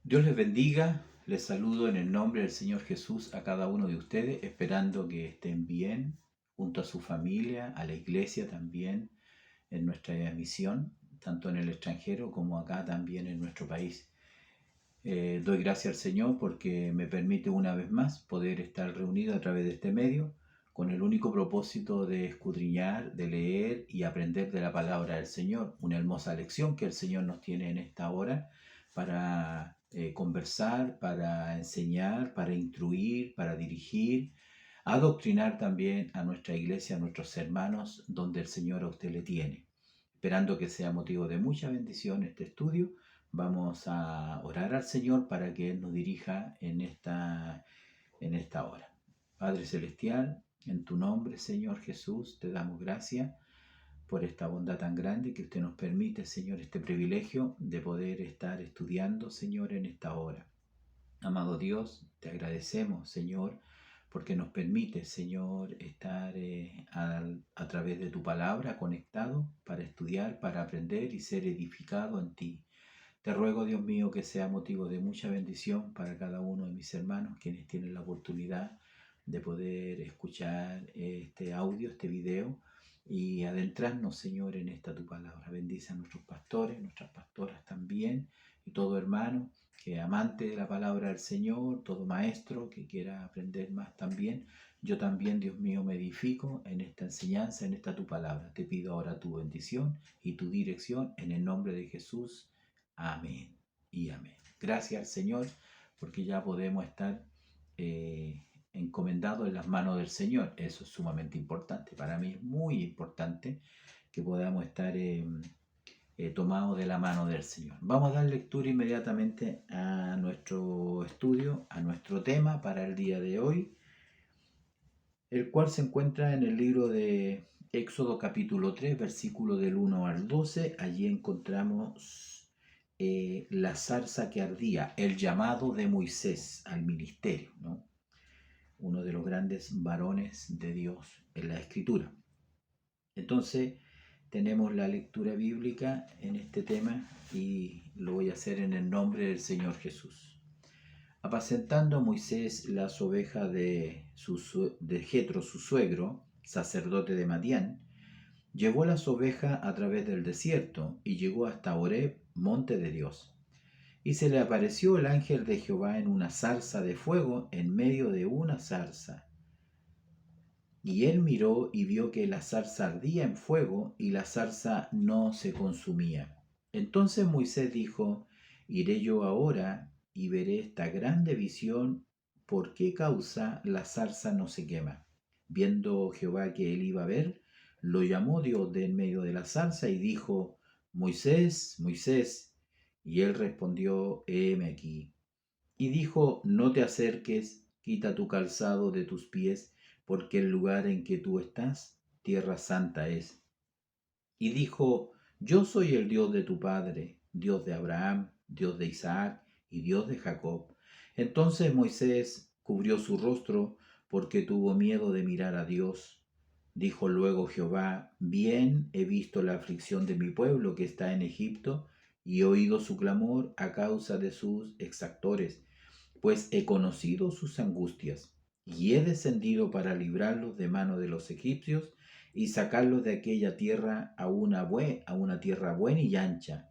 Dios les bendiga, les saludo en el nombre del Señor Jesús a cada uno de ustedes, esperando que estén bien junto a su familia, a la iglesia también, en nuestra misión, tanto en el extranjero como acá también en nuestro país. Doy gracias al Señor porque me permite una vez más poder estar reunido a través de este medio con el único propósito de escudriñar, de leer y aprender de la palabra del Señor. Una hermosa lección que el Señor nos tiene en esta hora para conversar, para enseñar, para instruir, para dirigir, adoctrinar también a nuestra iglesia, a nuestros hermanos, donde el Señor a usted le tiene. Esperando que sea motivo de mucha bendición este estudio, vamos a orar al Señor para que Él nos dirija en esta hora. Padre Celestial, en tu nombre, Señor Jesús, te damos gracias por esta bondad tan grande que usted nos permite, Señor, este privilegio de poder estar estudiando, Señor, en esta hora. Amado Dios, te agradecemos, Señor, porque nos permite, Señor, estar a través de tu palabra conectado para estudiar, para aprender y ser edificado en ti. Te ruego, Dios mío, que sea motivo de mucha bendición para cada uno de mis hermanos, quienes tienen la oportunidad de poder escuchar este audio, este video, y adentrarnos, Señor, en esta tu palabra. Bendice a nuestros pastores, nuestras pastoras también, y todo hermano que amante de la palabra del Señor, todo maestro que quiera aprender más también. Yo también, Dios mío, me edifico en esta enseñanza, en esta tu palabra. Te pido ahora tu bendición y tu dirección en el nombre de Jesús. Amén y amén. Gracias al Señor porque ya podemos estar encomendados en las manos del Señor. Eso es sumamente importante. Para mí es muy importante que podamos estar tomados de la mano del Señor. Vamos a dar lectura inmediatamente a nuestro estudio, a nuestro tema para el día de hoy, el cual se encuentra en el libro de Éxodo capítulo 3, versículo del 1 al 12. Allí encontramos la zarza que ardía, el llamado de Moisés al ministerio, ¿no? Uno de los grandes varones de Dios en la Escritura. Entonces, tenemos la lectura bíblica en este tema y lo voy a hacer en el nombre del Señor Jesús. Apacentando Moisés las ovejas de Jetro, su suegro, sacerdote de Madián, llevó las ovejas a través del desierto y llegó hasta Horeb, monte de Dios. Y se le apareció el ángel de Jehová en una zarza de fuego en medio de una zarza. Y él miró y vio que la zarza ardía en fuego y la zarza no se consumía. Entonces Moisés dijo: Iré yo ahora y veré esta grande visión, ¿por qué causa la zarza no se quema? Viendo Jehová que él iba a ver, lo llamó Dios de en medio de la zarza y dijo: Moisés, Moisés. Y él respondió: Heme aquí. Y dijo: No te acerques, quita tu calzado de tus pies, porque el lugar en que tú estás, tierra santa es. Y dijo: Yo soy el Dios de tu padre, Dios de Abraham, Dios de Isaac y Dios de Jacob. Entonces Moisés cubrió su rostro, porque tuvo miedo de mirar a Dios. Dijo luego Jehová: Bien he visto la aflicción de mi pueblo que está en Egipto, y he oído su clamor a causa de sus exactores, pues he conocido sus angustias, y he descendido para librarlos de mano de los egipcios y sacarlos de aquella tierra a una tierra buena y ancha,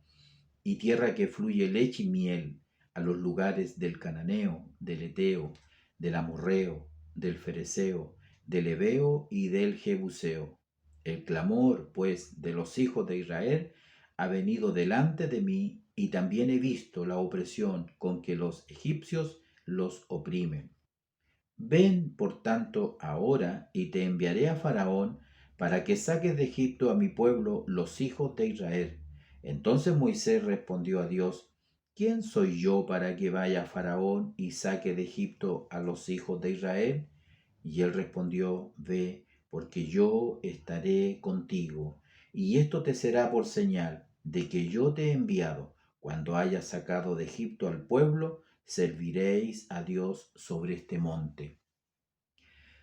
y tierra que fluye leche y miel, a los lugares del cananeo, del eteo, del amorreo, del fereceo, del heveo y del jebuseo. El clamor, pues, de los hijos de Israel ha venido delante de mí, y también he visto la opresión con que los egipcios los oprimen. Ven, por tanto, ahora, y te enviaré a Faraón, para que saques de Egipto a mi pueblo, los hijos de Israel. Entonces Moisés respondió a Dios: ¿Quién soy yo para que vaya a Faraón y saque de Egipto a los hijos de Israel? Y él respondió: Ve, porque yo estaré contigo, y esto te será por señal de que yo te he enviado. Cuando hayas sacado de Egipto al pueblo, serviréis a Dios sobre este monte.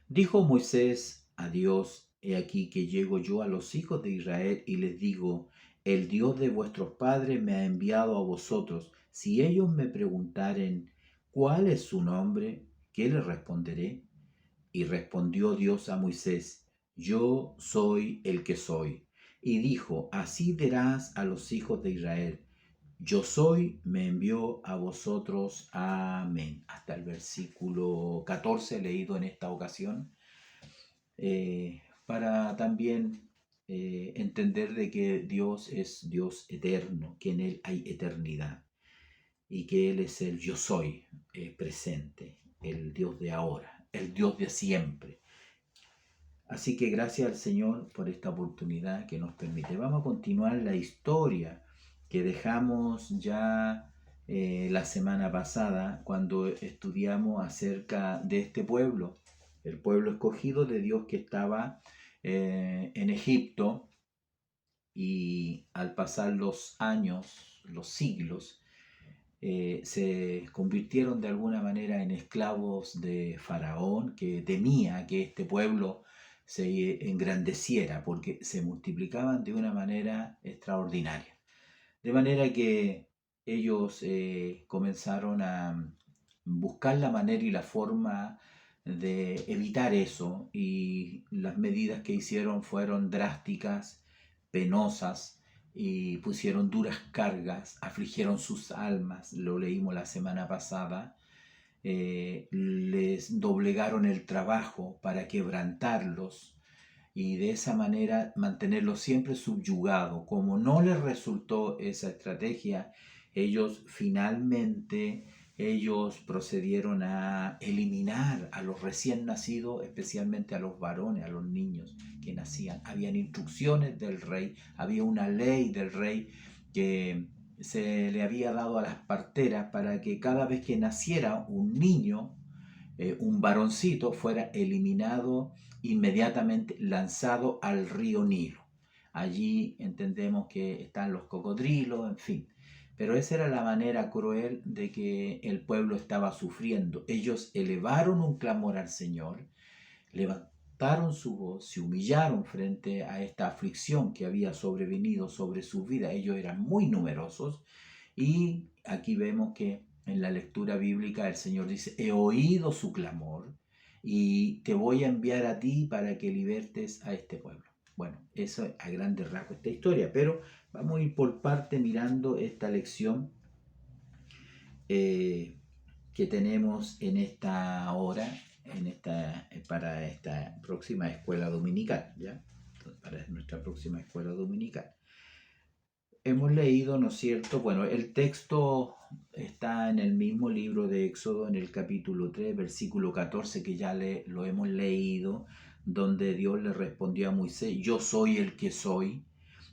Dijo Moisés a Dios: He aquí que llego yo a los hijos de Israel y les digo: el Dios de vuestros padres me ha enviado a vosotros. Si ellos me preguntaren, ¿cuál es su nombre? ¿Qué les responderé? Y respondió Dios a Moisés, yo soy el que soy. Y dijo, así dirás a los hijos de Israel, yo soy, me envió a vosotros. Amén. Hasta el versículo 14 leído en esta ocasión, para también entender de que Dios es Dios eterno, que en Él hay eternidad y que Él es el yo soy presente, el Dios de ahora, el Dios de siempre. Así que gracias al Señor por esta oportunidad que nos permite. Vamos a continuar la historia que dejamos ya la semana pasada cuando estudiamos acerca de este pueblo, el pueblo escogido de Dios que estaba en Egipto, y al pasar los años, los siglos, se convirtieron de alguna manera en esclavos de Faraón, que temía que este pueblo se engrandeciera porque se multiplicaban de una manera extraordinaria. De manera que ellos comenzaron a buscar la manera y la forma de evitar eso, y las medidas que hicieron fueron drásticas, penosas, y pusieron duras cargas, afligieron sus almas, lo leímos la semana pasada, les doblegaron el trabajo para quebrantarlos y de esa manera mantenerlos siempre subyugados. Como no les resultó esa estrategia, ellos procedieron a eliminar a los recién nacidos, especialmente a los varones, a los niños que nacían. Habían instrucciones del rey, había una ley del rey que se le había dado a las parteras para que cada vez que naciera un niño, un varoncito, fuera eliminado, inmediatamente lanzado al río Nilo. Allí entendemos que están los cocodrilos, en fin. Pero esa era la manera cruel de que el pueblo estaba sufriendo. Ellos elevaron un clamor al Señor, levantaron su voz, se humillaron frente a esta aflicción que había sobrevenido sobre sus vidas. Ellos eran muy numerosos, y aquí vemos que en la lectura bíblica el Señor dice, he oído su clamor y te voy a enviar a ti para que libertes a este pueblo. Bueno, eso es a grandes rasgos esta historia, pero vamos a ir por parte mirando esta lección que tenemos en esta hora, para esta próxima escuela dominical, ¿ya? Para nuestra próxima escuela dominical. Hemos leído, ¿no es cierto? Bueno, el texto está en el mismo libro de Éxodo, en el capítulo 3, versículo 14, que ya lo hemos leído, donde Dios le respondió a Moisés, yo soy el que soy,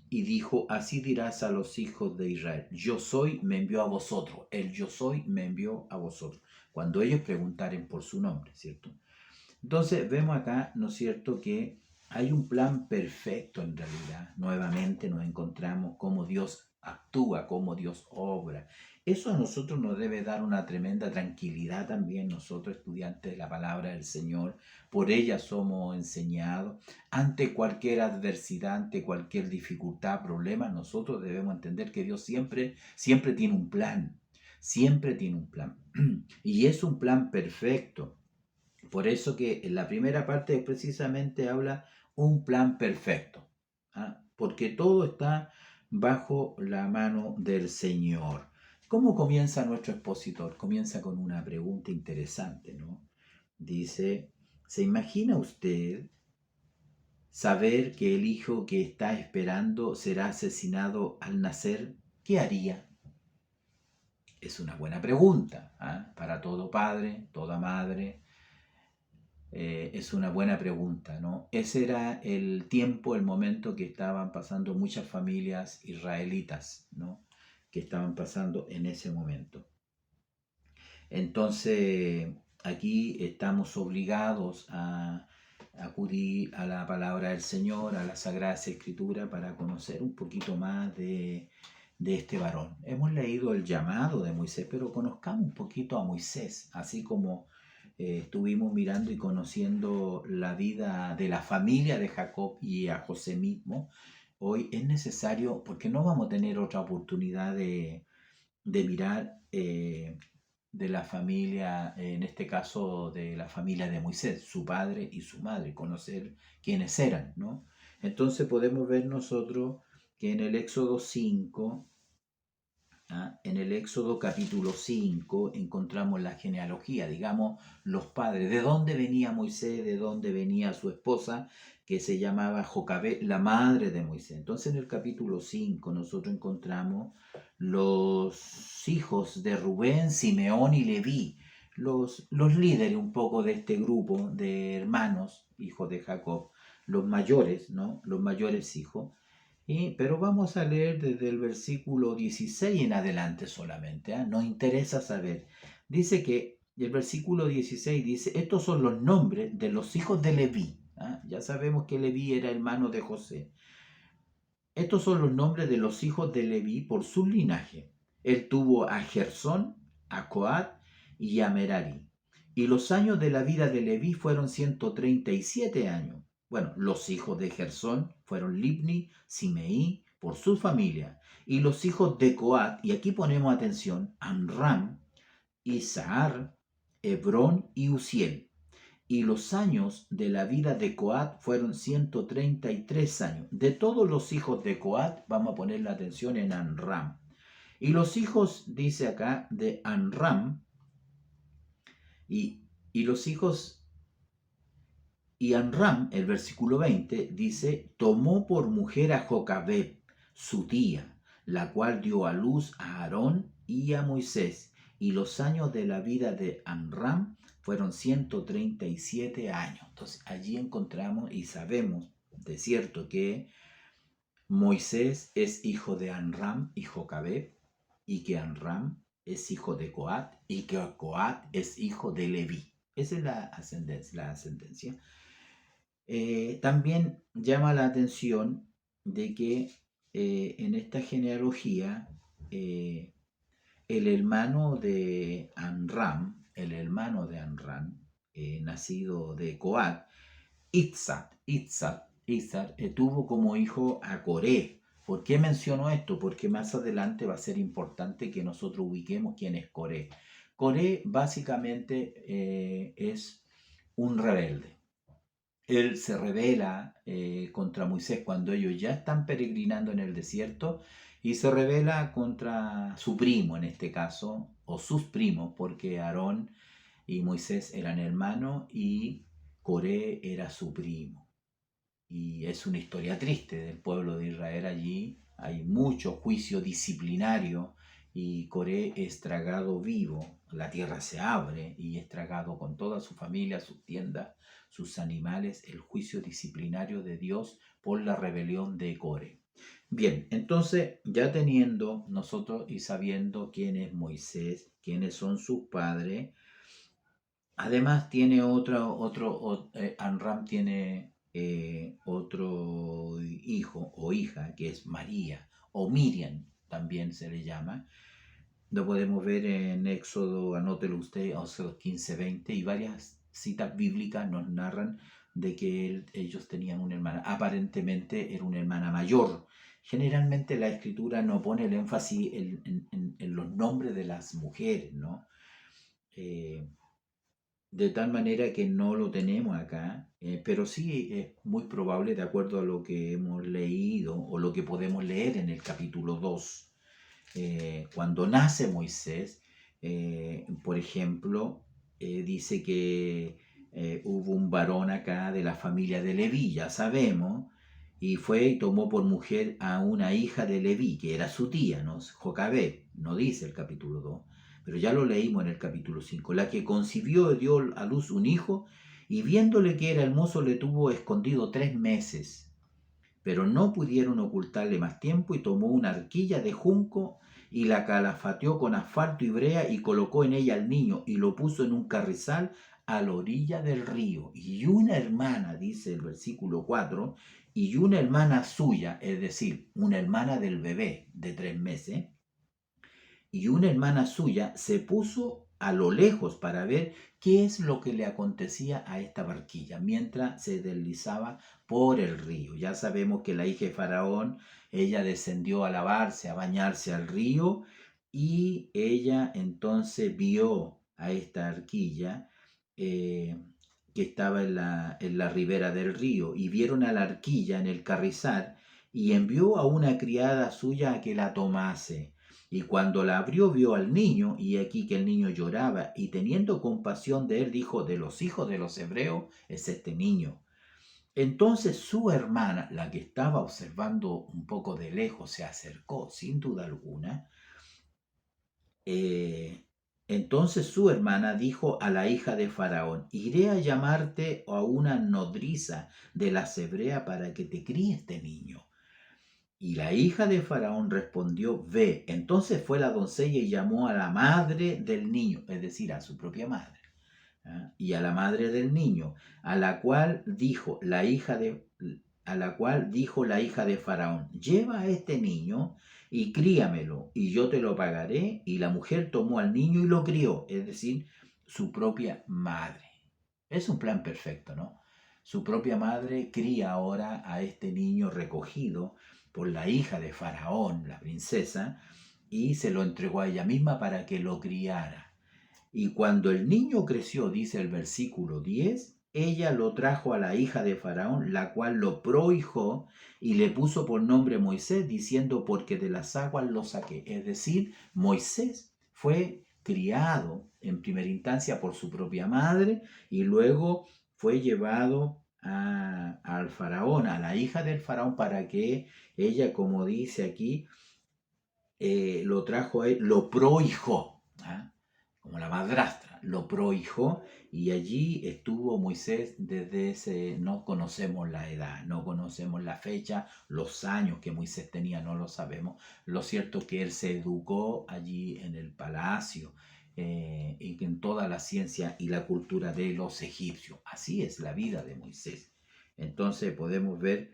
y dijo, así dirás a los hijos de Israel, yo soy, me envió a vosotros, el yo soy me envió a vosotros, cuando ellos preguntaren por su nombre, ¿cierto? Entonces vemos acá, ¿no es cierto?, que hay un plan perfecto en realidad. Nuevamente nos encontramos cómo Dios actúa, cómo Dios obra. Eso a nosotros nos debe dar una tremenda tranquilidad también, nosotros estudiantes de la palabra del Señor. Por ella somos enseñados. Ante cualquier adversidad, ante cualquier dificultad, problema, nosotros debemos entender que Dios siempre tiene un plan. Siempre tiene un plan. Y es un plan perfecto. Por eso que en la primera parte precisamente habla un plan perfecto, ¿ah? Porque todo está bajo la mano del Señor. ¿Cómo comienza nuestro expositor? Comienza con una pregunta interesante, ¿no? Dice, ¿se imagina usted saber que el hijo que está esperando será asesinado al nacer? ¿Qué haría? Es una buena pregunta, ¿ah? Para todo padre, toda madre. Es una buena pregunta, ¿no? Ese era el tiempo, el momento que estaban pasando muchas familias israelitas, ¿no? Que estaban pasando en ese momento. Entonces, aquí estamos obligados a acudir a la palabra del Señor, a la Sagrada Escritura, para conocer un poquito más de este varón. Hemos leído el llamado de Moisés, pero conozcamos un poquito a Moisés, así como estuvimos mirando y conociendo la vida de la familia de Jacob y a José mismo. hoy es necesario, porque no vamos a tener otra oportunidad de mirar de la familia, en este caso de la familia de Moisés, su padre y su madre, conocer quiénes eran, ¿no? Entonces podemos ver nosotros que en el Éxodo 5, en el Éxodo capítulo 5 encontramos la genealogía, digamos, los padres, de dónde venía Moisés, de dónde venía su esposa, que se llamaba Jocabed, la madre de Moisés. Entonces en el capítulo 5 nosotros encontramos los hijos de Rubén, Simeón y Leví, los líderes un poco de este grupo de hermanos, hijos de Jacob, los mayores, ¿no? Los mayores hijos. Pero vamos a leer desde el versículo 16 en adelante solamente, ¿ah? Nos interesa saber. Dice que el versículo 16 dice, estos son los nombres de los hijos de Leví. ¿Ah? Ya sabemos que Leví era hermano de José. Estos son los nombres de los hijos de Leví por su linaje. Él tuvo a Gersón, a Coat y a Merari. Y los años de la vida de Leví fueron 137 años. Bueno, los hijos de Gersón fueron Libni, Simeí, por su familia. Y los hijos de Coat, y aquí ponemos atención, Amram, Isahar, Hebrón y Uziel. Y los años de la vida de Coat fueron 133 años. De todos los hijos de Coat, vamos a poner la atención en Amram. Y los hijos, dice acá, de Amram, y los hijos, y Amram, el versículo 20, dice, tomó por mujer a Jocabed, su tía, la cual dio a luz a Aarón y a Moisés. Y los años de la vida de Amram fueron 137 años. Entonces allí encontramos y sabemos de cierto que Moisés es hijo de Amram y Jocabed, y que Amram es hijo de Coat, y que Coat es hijo de Leví. Esa es la ascendencia. También llama la atención de que en esta genealogía el hermano de Amram, nacido de Coat, Itzar, tuvo como hijo a Coré. ¿Por qué menciono esto? Porque más adelante va a ser importante que nosotros ubiquemos quién es Coré. Coré básicamente es un rebelde. Él se rebela contra Moisés cuando ellos ya están peregrinando en el desierto y se rebela contra su primo en este caso, o sus primos, porque Aarón y Moisés eran hermanos y Coré era su primo. Y es una historia triste del pueblo de Israel allí. Hay mucho juicio disciplinario y Coré es tragado vivo. La tierra se abre y es tragado con toda su familia, sus tiendas, sus animales, el juicio disciplinario de Dios por la rebelión de Coré. Bien, entonces ya teniendo nosotros y sabiendo quién es Moisés, quiénes son sus padres, además tiene Amram tiene otro hijo o hija que es María o Miriam, también se le llama. Lo podemos ver en Éxodo, anótelo usted, Éxodo 15:20, y varias citas bíblicas nos narran de que ellos tenían una hermana. Aparentemente era una hermana mayor. Generalmente la escritura no pone el énfasis en los nombres de las mujeres, ¿no? De tal manera que no lo tenemos acá, pero sí es muy probable, de acuerdo a lo que hemos leído o lo que podemos leer en el capítulo 2, cuando nace Moisés, por ejemplo, dice que hubo un varón acá de la familia de Leví, ya sabemos, y fue y tomó por mujer a una hija de Leví, que era su tía, ¿no? Jocabed, no dice el capítulo 2, pero ya lo leímos en el capítulo 5, la que concibió y dio a luz un hijo, y viéndole que era hermoso le tuvo escondido 3 meses, pero no pudieron ocultarle más tiempo y tomó una arquilla de junco y la calafateó con asfalto y brea y colocó en ella al niño y lo puso en un carrizal a la orilla del río. Y una hermana, dice el versículo 4, y una hermana suya, es decir, una hermana del bebé de 3 meses, y una hermana suya se puso a lo lejos para ver qué es lo que le acontecía a esta barquilla mientras se deslizaba por el río. Ya sabemos que la hija de Faraón, ella descendió a lavarse, a bañarse al río, y ella entonces vio a esta arquilla que estaba en la ribera del río, y vieron a la arquilla en el carrizal, y envió a una criada suya a que la tomase. Y cuando la abrió, vio al niño, y aquí que el niño lloraba, y teniendo compasión de él, dijo: de los hijos de los hebreos es este niño. Entonces su hermana, la que estaba observando un poco de lejos, se acercó sin duda alguna. Entonces su hermana dijo a la hija de Faraón: iré a llamarte a una nodriza de las hebreas para que te críe este niño. Y la hija de Faraón respondió: ve. Entonces fue la doncella y llamó a la madre del niño, es decir, a su propia madre, y a la madre del niño, a la cual dijo la hija de Faraón: lleva a este niño y críamelo, y yo te lo pagaré. Y la mujer tomó al niño y lo crió, es decir, su propia madre. Es un plan perfecto, ¿no? Su propia madre cría ahora a este niño recogido por la hija de Faraón, la princesa, y se lo entregó a ella misma para que lo criara. Y cuando el niño creció, dice el versículo 10, ella lo trajo a la hija de Faraón, la cual lo prohijó y le puso por nombre Moisés, diciendo: porque de las aguas lo saqué. Es decir, Moisés fue criado en primera instancia por su propia madre, y luego fue llevado al faraón, a la hija del faraón, para que ella, como dice aquí, lo trajo a él, lo prohijó, ¿ah? Como la madrastra, lo prohijó, y allí estuvo Moisés desde ese, no conocemos la edad, no conocemos la fecha, los años que Moisés tenía, no lo sabemos. Lo cierto es que él se educó allí en el palacio, y en toda la ciencia y la cultura de los egipcios. Así es la vida de Moisés. Entonces podemos ver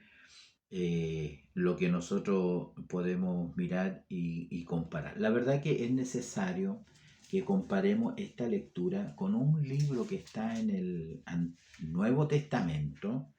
lo que nosotros podemos mirar y comparar. La verdad que es necesario que comparemos esta lectura con un libro que está en el Nuevo Testamento.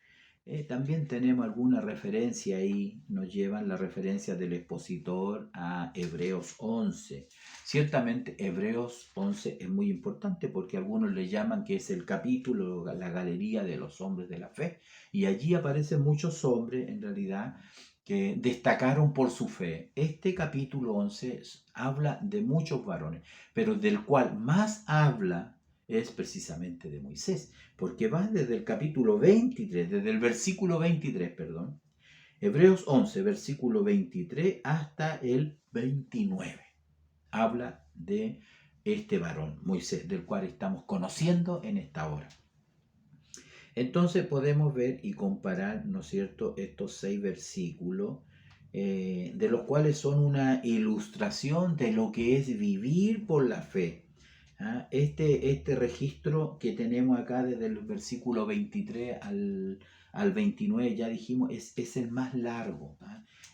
También tenemos alguna referencia ahí, nos llevan la referencia del expositor a Hebreos 11. Ciertamente Hebreos 11 es muy importante porque algunos le llaman que es el capítulo, la galería de los hombres de la fe, y allí aparecen muchos hombres en realidad que destacaron por su fe. Este capítulo 11 habla de muchos varones, pero del cual más habla es precisamente de Moisés, porque va desde el capítulo 23, desde el versículo 23, perdón, Hebreos 11, versículo 23 hasta el 29. Habla de este varón, Moisés, del cual estamos conociendo en esta hora. Entonces podemos ver y comparar, ¿no es cierto?, estos 6 versículos, de los cuales son una ilustración de lo que es vivir por la fe. Este registro que tenemos acá desde el versículo 23 al 29, ya dijimos, es el más largo.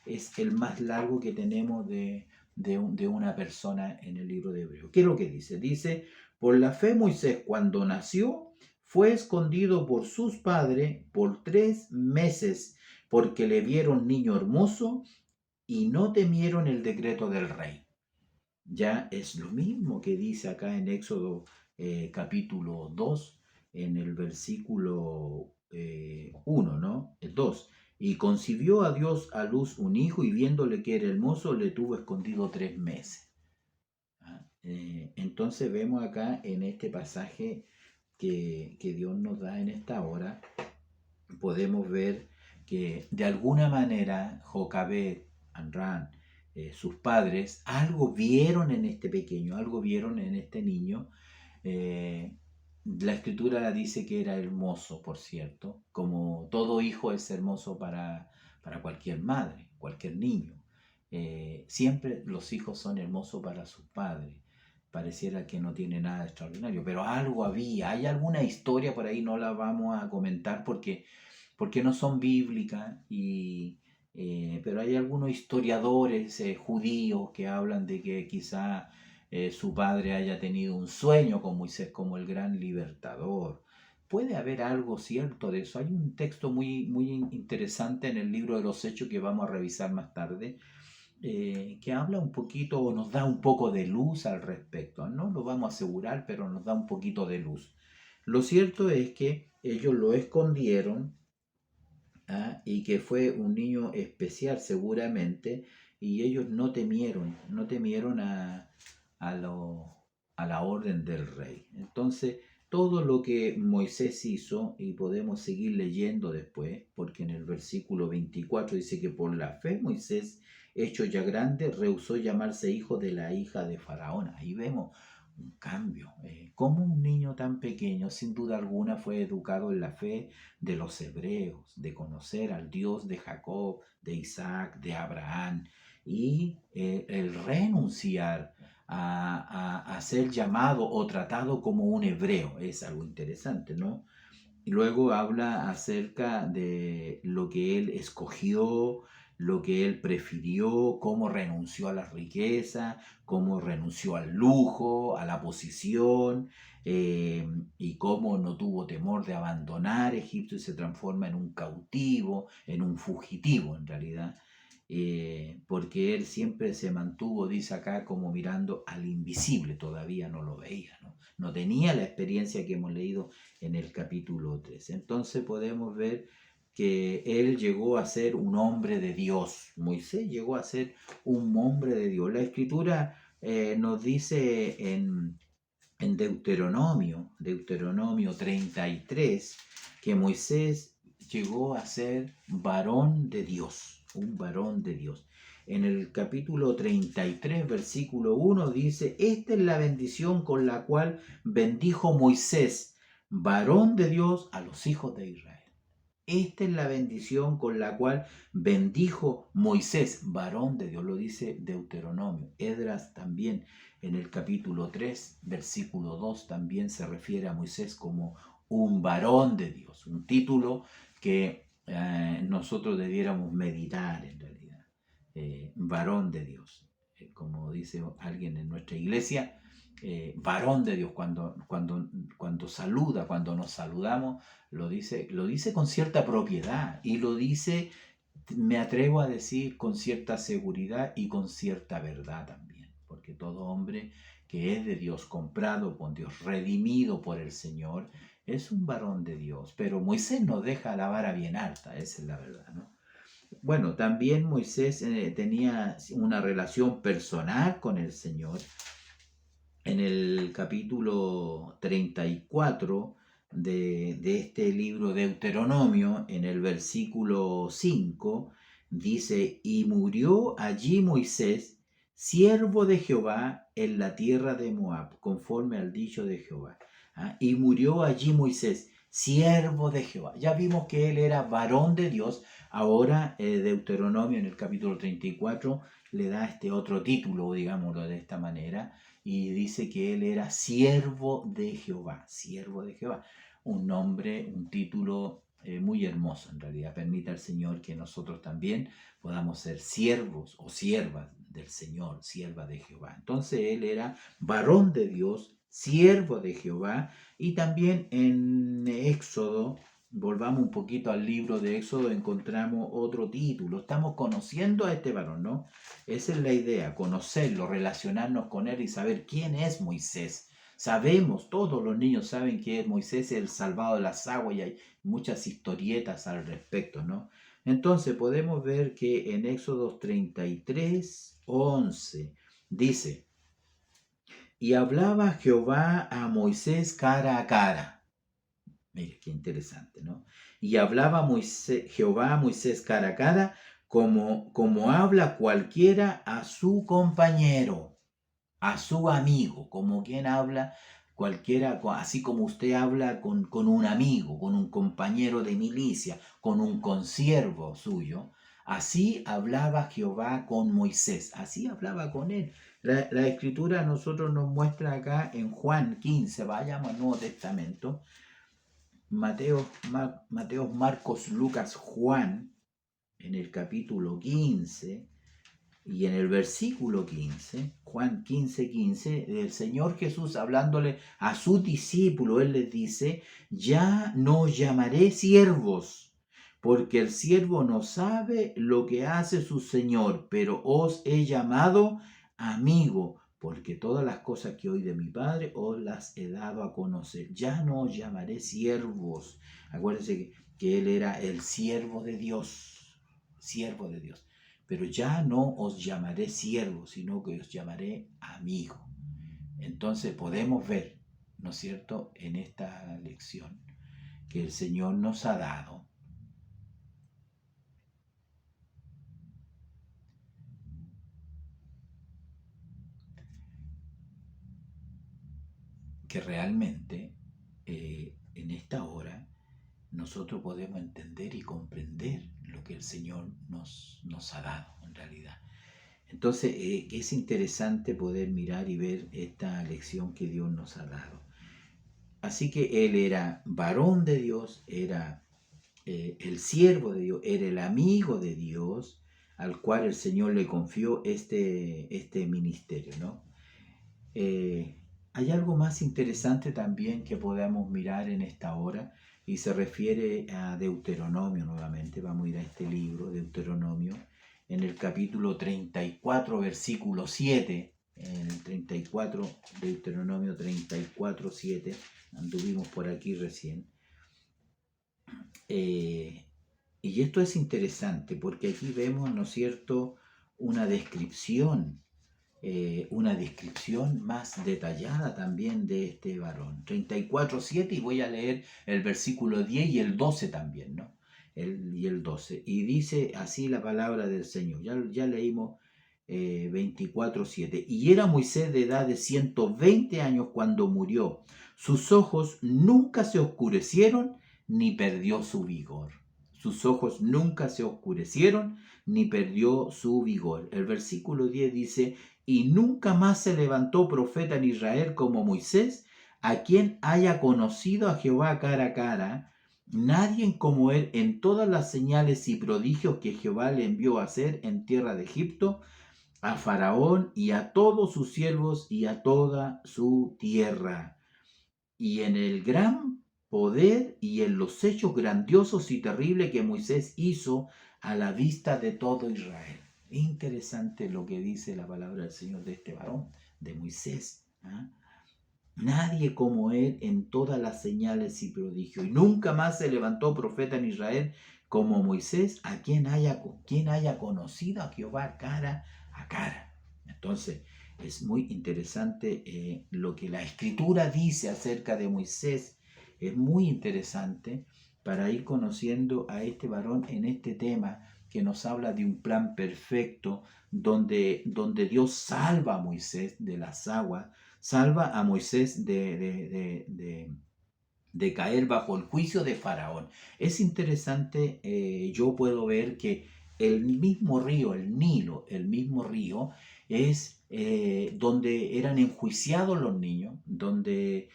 Es el más largo que tenemos de una persona en el libro de Hebreos. ¿Qué es lo que dice? Dice: por la fe Moisés, cuando nació, fue escondido por sus padres por 3 meses, porque le vieron niño hermoso y no temieron el decreto del rey. Ya es lo mismo que dice acá en Éxodo capítulo 2, en el versículo 1, ¿no? El 2. Y concibió a Dios a luz un hijo, y viéndole que era hermoso, le tuvo escondido 3 meses. Entonces vemos acá en este pasaje que Dios nos da en esta hora, podemos ver que de alguna manera Jocabed, Amram, sus padres, algo vieron en este pequeño, algo vieron en este niño. La escritura dice que era hermoso, por cierto, como todo hijo es hermoso para cualquier madre, cualquier niño. Siempre los hijos son hermosos para sus padres. Pareciera que no tiene nada de extraordinario, pero algo había. Hay alguna historia por ahí, no la vamos a comentar porque no son bíblicas, pero hay algunos historiadores judíos que hablan de que quizá su padre haya tenido un sueño con Moisés como el gran libertador. Puede haber algo cierto de eso. Hay un texto muy interesante en el libro de los Hechos que vamos a revisar más tarde, que habla un poquito o nos da un poco de luz al respecto. No lo vamos a asegurar, pero nos da un poquito de luz. Lo cierto es que ellos lo escondieron, y que fue un niño especial seguramente, y ellos no temieron a la orden del rey. Entonces, todo lo que Moisés hizo, y podemos seguir leyendo después, porque en el versículo 24 dice que por la fe Moisés, hecho ya grande, rehusó llamarse hijo de la hija de Faraón. Ahí vemos un cambio. Como un niño tan pequeño, sin duda alguna, fue educado en la fe de los hebreos, de conocer al Dios de Jacob, de Isaac, de Abraham, y el renunciar a ser llamado o tratado como un hebreo es algo interesante, ¿no? Y luego habla acerca de lo que él escogió, lo que él prefirió, cómo renunció a la riqueza, cómo renunció al lujo, a la posición, y cómo no tuvo temor de abandonar Egipto y se transforma en un cautivo, en un fugitivo en realidad, porque él siempre se mantuvo, dice acá, como mirando al invisible, todavía no lo veía, ¿no? No tenía la experiencia que hemos leído en el capítulo 3. Entonces podemos ver que él llegó a ser un hombre de Dios. Moisés llegó a ser un hombre de Dios. La escritura nos dice en Deuteronomio 33, que Moisés llegó a ser varón de Dios, un varón de Dios. En el capítulo 33, versículo 1 dice, esta es la bendición con la cual bendijo Moisés, varón de Dios, a los hijos de Israel. Esta es la bendición con la cual bendijo Moisés, varón de Dios, lo dice Deuteronomio. Esdras también en el capítulo 3, versículo 2, también se refiere a Moisés como un varón de Dios, un título que nosotros debiéramos meditar en realidad. Varón de Dios, como dice alguien en nuestra iglesia, varón de Dios, cuando saluda, cuando nos saludamos, lo dice con cierta propiedad, y lo dice, me atrevo a decir, con cierta seguridad y con cierta verdad también, porque todo hombre que es de Dios, comprado por Dios, redimido por el Señor, es un varón de Dios. Pero Moisés nos deja la vara bien alta, esa es la verdad, ¿no? Bueno, también Moisés tenía una relación personal con el Señor. En el capítulo 34 de este libro de Deuteronomio, en el versículo 5, dice, y murió allí Moisés, siervo de Jehová, en la tierra de Moab, conforme al dicho de Jehová. Y murió allí Moisés, siervo de Jehová. Ya vimos que él era varón de Dios. Ahora Deuteronomio en el capítulo 34 le da este otro título, digámoslo de esta manera, y dice que él era siervo de Jehová, siervo de Jehová. Un nombre, un título muy hermoso en realidad. Permita al Señor que nosotros también podamos ser siervos o siervas del Señor, sierva de Jehová. Entonces él era varón de Dios, siervo de Jehová, y también en Éxodo, volvamos un poquito al libro de Éxodo, encontramos otro título. Estamos conociendo a este varón, ¿no? Esa es la idea, conocerlo, relacionarnos con él y saber quién es Moisés. Sabemos, todos los niños saben que Moisés es el salvado de las aguas, y hay muchas historietas al respecto, ¿no? Entonces podemos ver que en Éxodo 33, 11 dice, y hablaba Jehová a Moisés cara a cara. Mire, qué interesante, ¿no? Y hablaba Jehová a Moisés cara a cara, como habla cualquiera a su compañero, a su amigo, como quien habla cualquiera, así como usted habla con un amigo, con un compañero de milicia, con un consiervo suyo. Así hablaba Jehová con Moisés, así hablaba con él. La escritura a nosotros nos muestra acá en Juan 15, vayamos al Nuevo Testamento, Mateo, Marcos, Lucas, Juan, en el capítulo 15, Y en el versículo 15, Juan 15:15, el Señor Jesús hablándole a sus discípulos, Él les dice, ya no os llamaré siervos, porque el siervo no sabe lo que hace su Señor, pero os he llamado amigo, porque todas las cosas que oí de mi Padre os las he dado a conocer. Ya no os llamaré siervos. Acuérdense que Él era el siervo de Dios, siervo de Dios. Pero ya no os llamaré siervo, sino que os llamaré amigo. Entonces podemos ver, ¿no es cierto?, en esta lección que el Señor nos ha dado que realmente en esta hora nosotros podemos entender y comprender lo que el Señor nos ha dado en realidad. Entonces es interesante poder mirar y ver esta lección que Dios nos ha dado. Así que Él era varón de Dios, era el siervo de Dios, era el amigo de Dios, al cual el Señor le confió este ministerio, ¿no? Hay algo más interesante también que podamos mirar en esta hora y se refiere a Deuteronomio nuevamente. Vamos a ir a este libro, Deuteronomio, en el capítulo 34, versículo 7. En el 34, Deuteronomio 34, 7. Anduvimos por aquí recién. Y esto es interesante porque aquí vemos, ¿no es cierto?, una descripción más detallada también de este varón. 34:7, y voy a leer el versículo 10 y el 12 también, ¿no? Y el 12. Y dice así la palabra del Señor. Ya leímos 24:7. Y era Moisés de edad de 120 años cuando murió. Sus ojos nunca se oscurecieron ni perdió su vigor. Sus ojos nunca se oscurecieron ni perdió su vigor. El versículo 10 dice, y nunca más se levantó profeta en Israel como Moisés, a quien haya conocido a Jehová cara a cara, nadie como él en todas las señales y prodigios que Jehová le envió a hacer en tierra de Egipto, a Faraón y a todos sus siervos y a toda su tierra. Y en el gran poder y en los hechos grandiosos y terribles que Moisés hizo a la vista de todo Israel. Interesante lo que dice la palabra del Señor de este varón, de Moisés. ¿Ah? Nadie como él en todas las señales y prodigios. Y nunca más se levantó profeta en Israel como Moisés, a quien haya conocido a Jehová cara a cara. Entonces, es muy interesante lo que la Escritura dice acerca de Moisés. Es muy interesante para ir conociendo a este varón en este tema que nos habla de un plan perfecto donde Dios salva a Moisés de las aguas, salva a Moisés de caer bajo el juicio de Faraón. Es interesante, yo puedo ver que el mismo río, el Nilo, el mismo río, es donde eran enjuiciados los niños, donde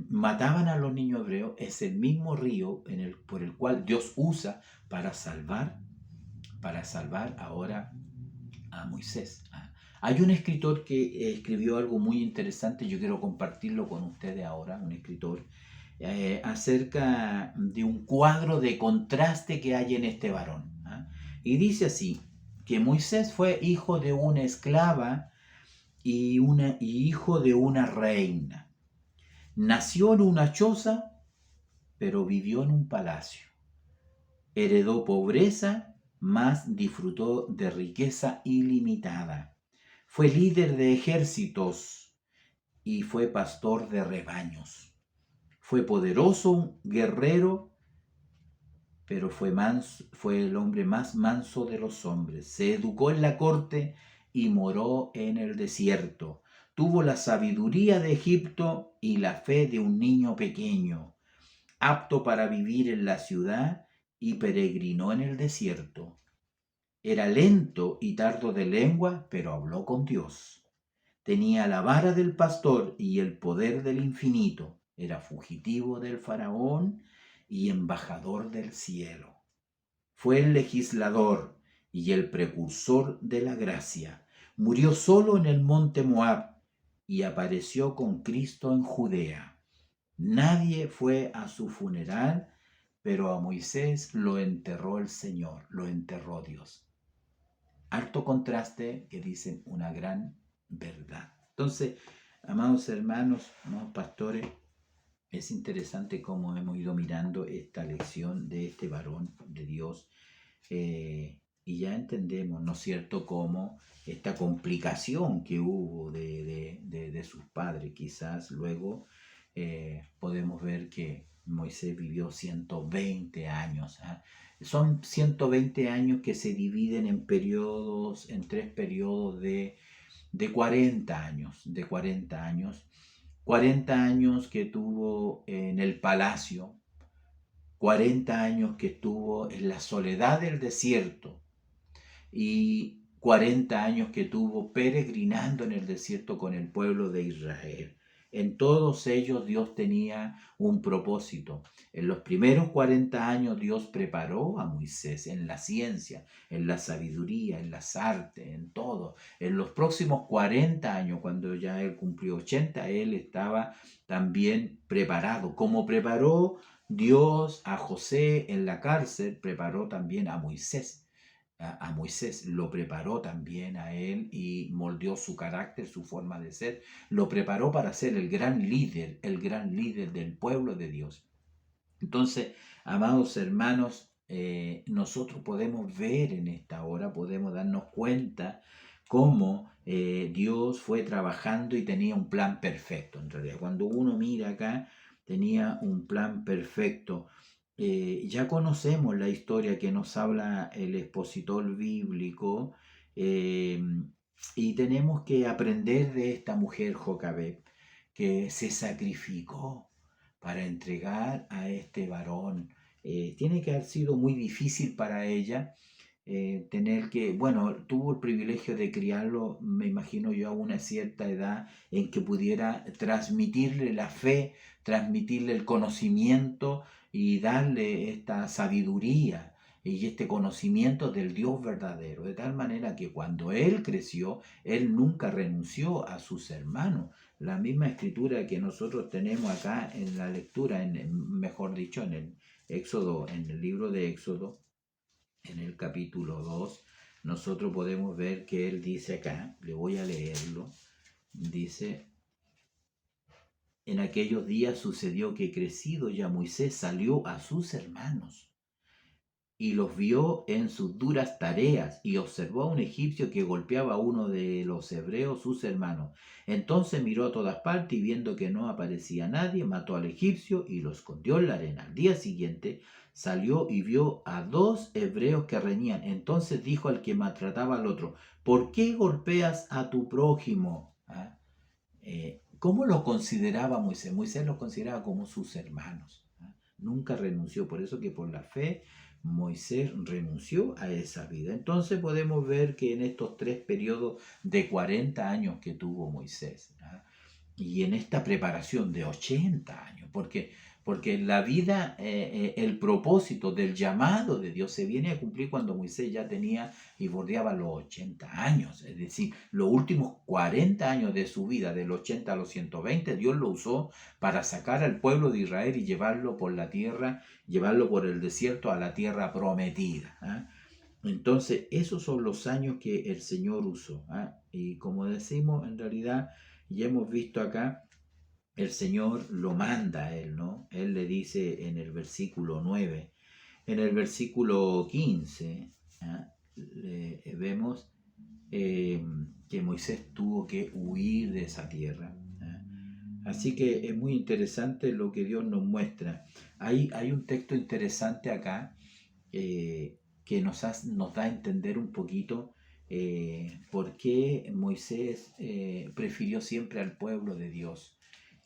mataban a los niños hebreos, es el mismo río por el cual Dios usa para salvar ahora a Moisés. Hay un escritor que escribió algo muy interesante, yo quiero compartirlo con ustedes ahora, un escritor, acerca de un cuadro de contraste que hay en este varón. Y dice así, que Moisés fue hijo de una esclava y hijo de una reina. Nació en una choza, pero vivió en un palacio. Heredó pobreza, mas disfrutó de riqueza ilimitada. Fue líder de ejércitos y fue pastor de rebaños. Fue poderoso guerrero, pero fue el hombre más manso de los hombres. Se educó en la corte y moró en el desierto. Tuvo la sabiduría de Egipto y la fe de un niño pequeño, apto para vivir en la ciudad, y peregrinó en el desierto. Era lento y tardo de lengua, pero habló con Dios. Tenía la vara del pastor y el poder del infinito. Era fugitivo del faraón y embajador del cielo. Fue el legislador y el precursor de la gracia. Murió solo en el monte Moab y apareció con Cristo en Judea. Nadie fue a su funeral, pero a Moisés lo enterró el Señor, lo enterró Dios. Alto contraste que dicen una gran verdad. Entonces, amados hermanos, amados pastores, es interesante cómo hemos ido mirando esta lección de este varón de Dios, y ya entendemos, ¿no es cierto?, cómo esta complicación que hubo de sus padres. Quizás luego podemos ver que Moisés vivió 120 años. Son 120 años que se dividen en periodos, en 3 periodos de 40 años, 40 años que tuvo en el palacio, 40 años que estuvo en la soledad del desierto y 40 años que tuvo peregrinando en el desierto con el pueblo de Israel. En todos ellos Dios tenía un propósito. En los primeros 40 años Dios preparó a Moisés en la ciencia, en la sabiduría, en las artes, en todo. En los próximos 40 años, cuando ya él cumplió 80, él estaba también preparado. Como preparó Dios a José en la cárcel, preparó también a Moisés. A Moisés lo preparó también a él y moldeó su carácter, su forma de ser. Lo preparó para ser el gran líder del pueblo de Dios. Entonces, amados hermanos, nosotros podemos ver en esta hora, podemos darnos cuenta cómo Dios fue trabajando y tenía un plan perfecto. En realidad, cuando uno mira acá, tenía un plan perfecto. Ya conocemos la historia que nos habla el expositor bíblico, eh, y tenemos que aprender de esta mujer Jocabed, que se sacrificó para entregar a este varón. Tiene que haber sido muy difícil para ella, tener que, bueno, tuvo el privilegio de criarlo, me imagino yo, a una cierta edad en que pudiera transmitirle la fe, transmitirle el conocimiento y darle esta sabiduría y este conocimiento del Dios verdadero, de tal manera que cuando él creció, él nunca renunció a sus hermanos. La misma escritura que nosotros tenemos acá en la lectura, mejor dicho, en el Éxodo, en el libro de Éxodo, en el capítulo 2, nosotros podemos ver que él dice acá, le voy a leerlo, dice: en aquellos días sucedió que crecido ya Moisés salió a sus hermanos y los vio en sus duras tareas, y observó a un egipcio que golpeaba a uno de los hebreos, sus hermanos. Entonces miró a todas partes y viendo que no aparecía nadie, mató al egipcio y lo escondió en la arena. Al día siguiente salió y vio a 2 hebreos que reñían. Entonces dijo al que maltrataba al otro: ¿por qué golpeas a tu prójimo? ¿Cómo lo consideraba Moisés? Moisés los consideraba como sus hermanos. Nunca renunció. Por eso que por la fe Moisés renunció a esa vida. Entonces podemos ver que en estos 3 periodos de 40 años que tuvo Moisés, y en esta preparación de 80 años, porque la vida, el propósito del llamado de Dios se viene a cumplir cuando Moisés ya tenía y bordeaba los 80 años, es decir, los últimos 40 años de su vida, del 80 a los 120, Dios lo usó para sacar al pueblo de Israel y llevarlo por la tierra, llevarlo por el desierto a la tierra prometida. Entonces, esos son los años que el Señor usó. Y como decimos, en realidad, ya hemos visto acá, el Señor lo manda a él, ¿no? Él le dice en el versículo 9, en el versículo 15, vemos que Moisés tuvo que huir de esa tierra. Así que es muy interesante lo que Dios nos muestra. Hay un texto interesante acá, que nos da a entender un poquito por qué Moisés prefirió siempre al pueblo de Dios.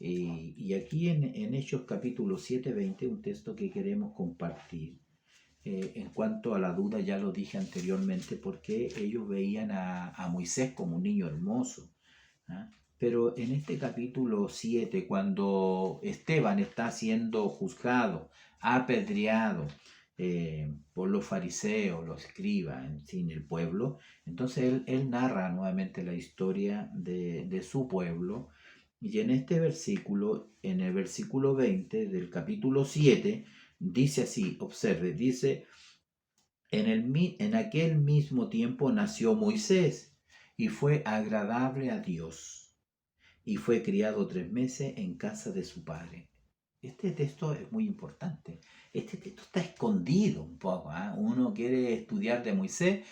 Y aquí en Hechos capítulo 7, 20, un texto que queremos compartir. En cuanto a la duda, ya lo dije anteriormente, porque ellos veían a Moisés como un niño hermoso. Pero en este capítulo 7, cuando Esteban está siendo juzgado, apedreado, por los fariseos, los escribas, en fin, el pueblo. Entonces él narra nuevamente la historia de su pueblo. Y en este versículo, en el versículo 20 del capítulo 7, dice así, observe, dice, en aquel mismo tiempo nació Moisés y fue agradable a Dios y fue criado 3 meses en casa de su padre. Este texto es muy importante. Este texto está escondido un poco. Uno quiere estudiar de Moisés,